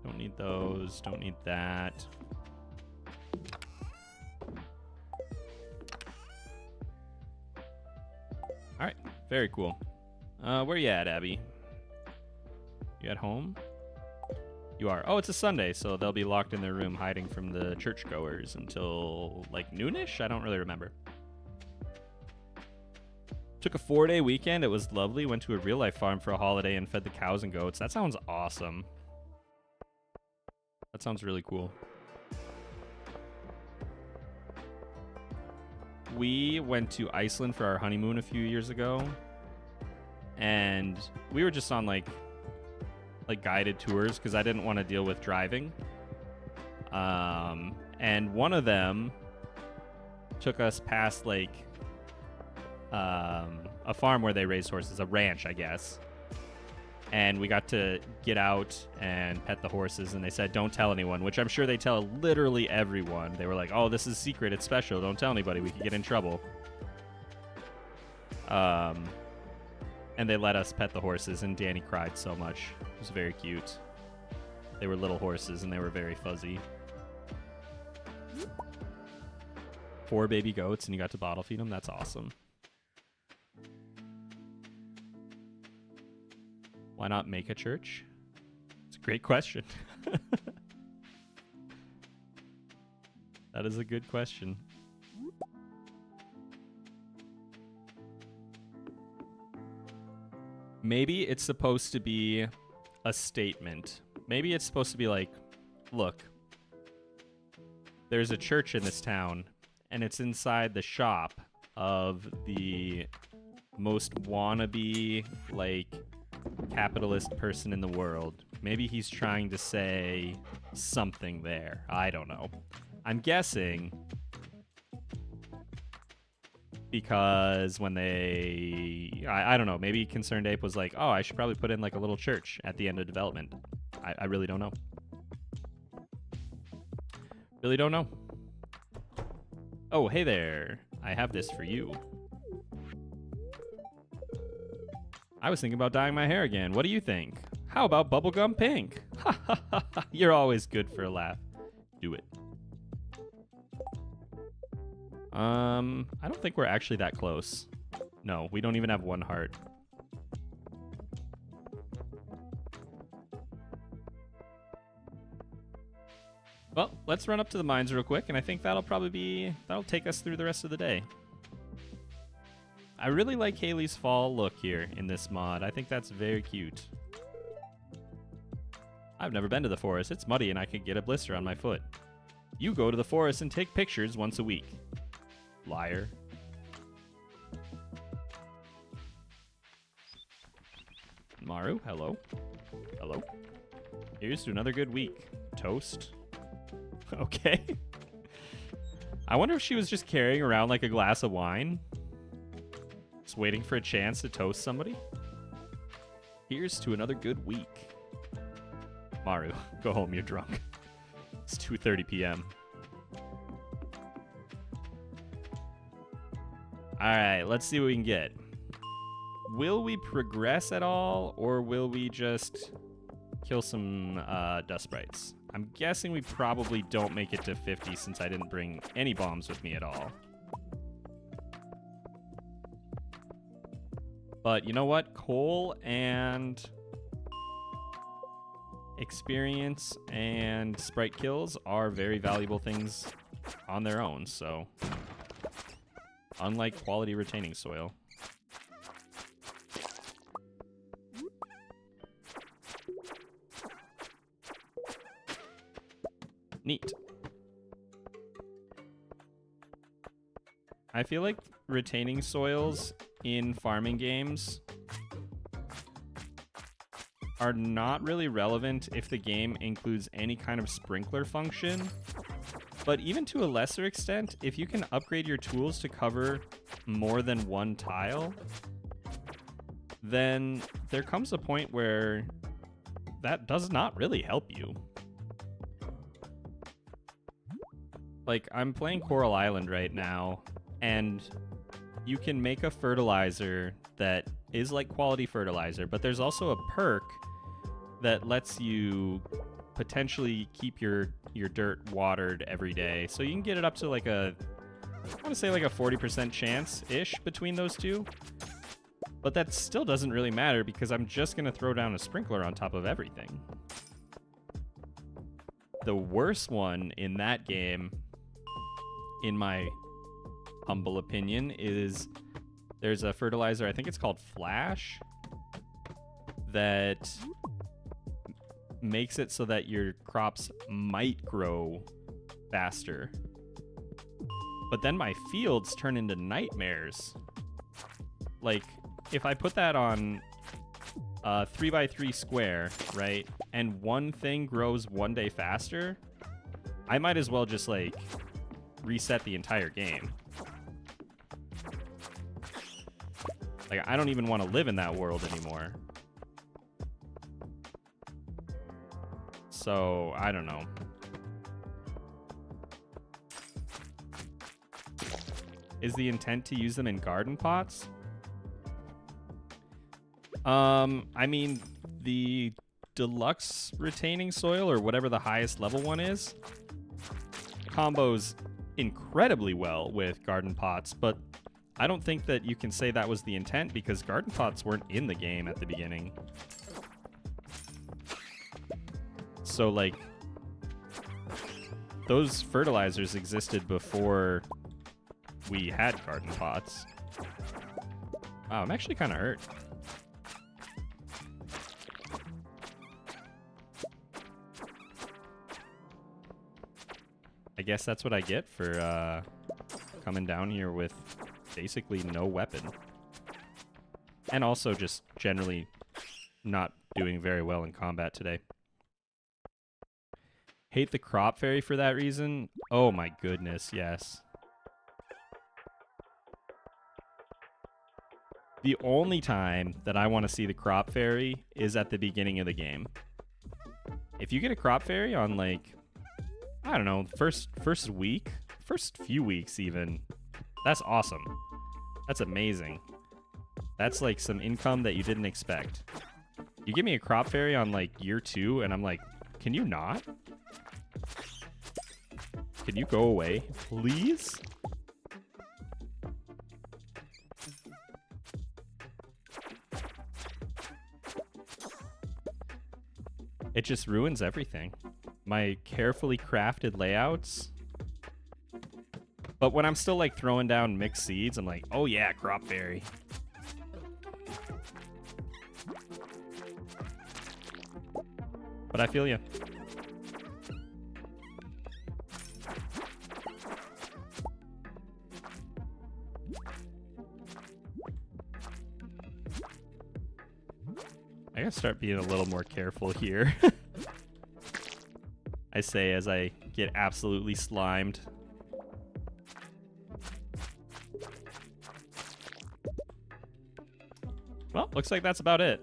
Don't need those. Don't need that. All right. Very cool. Where you at, Abby? You at home? You are. Oh, it's a Sunday, so they'll be locked in their room hiding from the churchgoers until like noonish? I don't really remember. Took a 4-day weekend. It was lovely. Went to a real life farm for a holiday and fed the cows and goats. That sounds awesome. That sounds really cool. We went to Iceland for our honeymoon a few years ago. And we were just on like guided tours because I didn't want to deal with driving. And one of them took us past like a farm where they raise horses, a ranch, I guess. And we got to get out and pet the horses, and they said, don't tell anyone, which I'm sure they tell literally everyone. They were like, oh, this is secret, it's special, don't tell anybody, we could get in trouble. And they let us pet the horses, and Danny cried so much. It was very cute. They were little horses, and they were very fuzzy. 4 baby goats, and you got to bottle feed them? That's awesome. Why not make a church? It's a great question. That is a good question. Maybe it's supposed to be a statement. Maybe it's supposed to be like, look, there's a church in this town, and it's inside the shop of the most wannabe, like, capitalist person in the world. Maybe he's trying to say something there. I don't know. I'm guessing because when they... I don't know. Maybe Concerned Ape was like, oh, I should probably put in like a little church at the end of development. I really don't know. Really don't know. Oh, hey there. I have this for you. I was thinking about dyeing my hair again. What do you think? How about bubblegum pink? Ha ha ha ha. You're always good for a laugh. Do it. I don't think we're actually that close. No, we don't even have 1 heart. Well, let's run up to the mines real quick, and I think that'll take us through the rest of the day. I really like Haley's fall look here in this mod. I think that's very cute. I've never been to the forest. It's muddy and I could get a blister on my foot. You go to the forest and take pictures once a week. Liar. Maru, hello. Hello. Here's to another good week. Toast. Okay. I wonder if she was just carrying around like a glass of wine. Just waiting for a chance to toast somebody. Here's to another good week. Maru, go home, you're drunk. It's 2:30 p.m. Alright, let's see what we can get. Will we progress at all, or will we just kill some dust sprites? I'm guessing we probably don't make it to 50 since I didn't bring any bombs with me at all. But you know what? Coal and experience and sprite kills are very valuable things on their own, so unlike quality retaining soil. Neat. I feel like retaining soils in farming games are not really relevant if the game includes any kind of sprinkler function. But even to a lesser extent, if you can upgrade your tools to cover more than one tile, then there comes a point where that does not really help you. Like, I'm playing Coral Island right now, and you can make a fertilizer that is like quality fertilizer, but there's also a perk that lets you potentially keep your dirt watered every day. So you can get it up to like a, I want to say like a 40% chance-ish between those two. But that still doesn't really matter because I'm just going to throw down a sprinkler on top of everything. The worst one in that game, in my humble opinion, is there's a fertilizer, I think it's called Flash, that makes it so that your crops might grow faster. But then my fields turn into nightmares. Like, if I put that on a 3x3 square, right, and one thing grows one day faster, I might as well just, like, reset the entire game. Like, I don't even want to live in that world anymore. So, I don't know. Is the intent to use them in garden pots? I mean, the deluxe retaining soil, or whatever the highest level one is, combos incredibly well with garden pots, but I don't think that you can say that was the intent because garden pots weren't in the game at the beginning. So, like, those fertilizers existed before we had garden pots. Wow, I'm actually kind of hurt. I guess that's what I get for coming down here with basically no weapon. And also just generally not doing very well in combat today. Hate the crop fairy for that reason? Oh my goodness, yes. The only time that I want to see the crop fairy is at the beginning of the game. If you get a crop fairy on, like, I don't know, first week, first few weeks even, that's awesome. That's amazing. That's like some income that you didn't expect. You give me a crop fairy on like year 2 and I'm like, can you not? Can you go away, please? It just ruins everything. My carefully crafted layouts. But when I'm still like throwing down mixed seeds, I'm like, oh yeah, crop fairy. But I feel you. I gotta start being a little more careful here. I say as I get absolutely slimed. Well, looks like that's about it.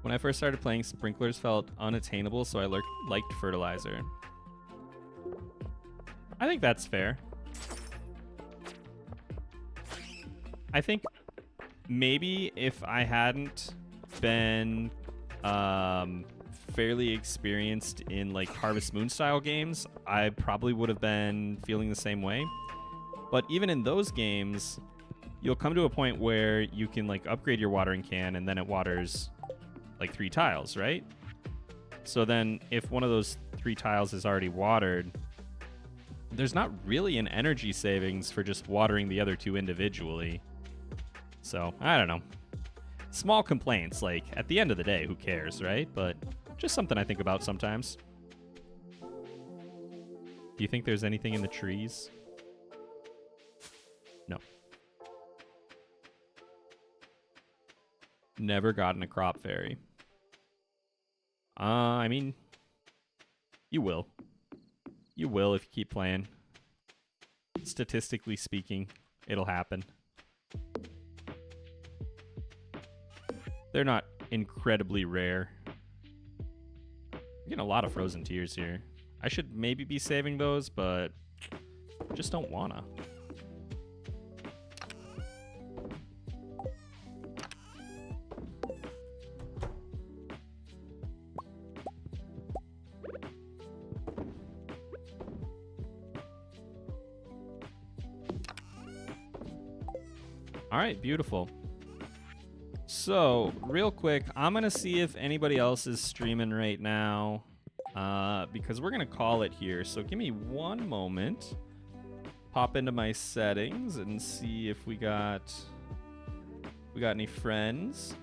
When I first started playing, sprinklers felt unattainable, so I liked fertilizer. I think that's fair. I think maybe if I hadn't been fairly experienced in like Harvest Moon style games, I probably would have been feeling the same way. But even in those games, you'll come to a point where you can like upgrade your watering can and then it waters like 3 tiles, right? So then if one of those 3 tiles is already watered, there's not really an energy savings for just watering the other 2 individually. So, I don't know. Small complaints, like, at the end of the day, who cares, right? But just something I think about sometimes. Do you think there's anything in the trees? No. Never gotten a crop fairy. I mean, you will. You will if you keep playing. Statistically speaking, it'll happen. They're not incredibly rare. I'm getting a lot of frozen tears here. I should maybe be saving those, but just don't wanna. All right, beautiful. So, real quick, I'm going to see if anybody else is streaming right now, because we're going to call it here. So, give me one moment. Pop into my settings and see if we got any friends.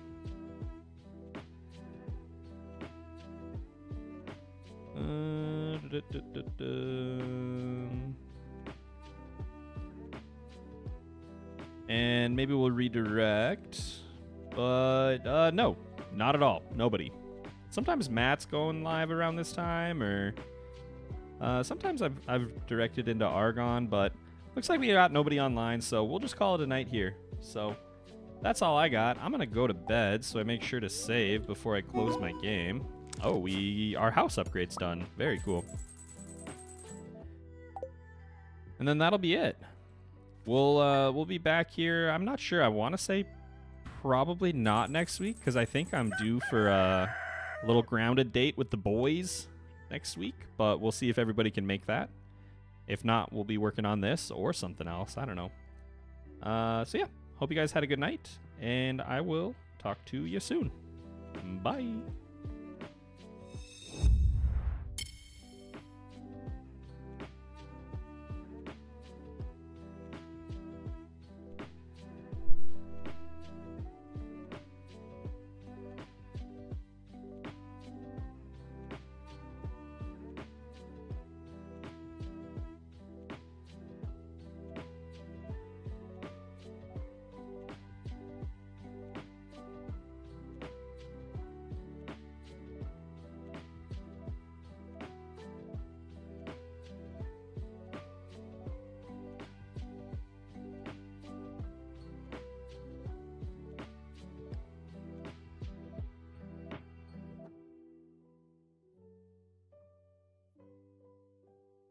And maybe we'll redirect. But no, not at all. Nobody. Sometimes Matt's going live around this time, or sometimes I've directed into Argon, but looks like we got nobody online, so we'll just call it a night here. So that's all I got. I'm gonna go to bed, so I make sure to save before I close my game. Oh, our house upgrade's done. Very cool. And then that'll be it. We'll be back here. I'm not sure. I want to say probably not next week, because I think I'm due for a little grounded date with the boys next week, but we'll see if everybody can make that. If not, we'll be working on this or something else. I don't know. So yeah, hope you guys had a good night, and I will talk to you soon. Bye.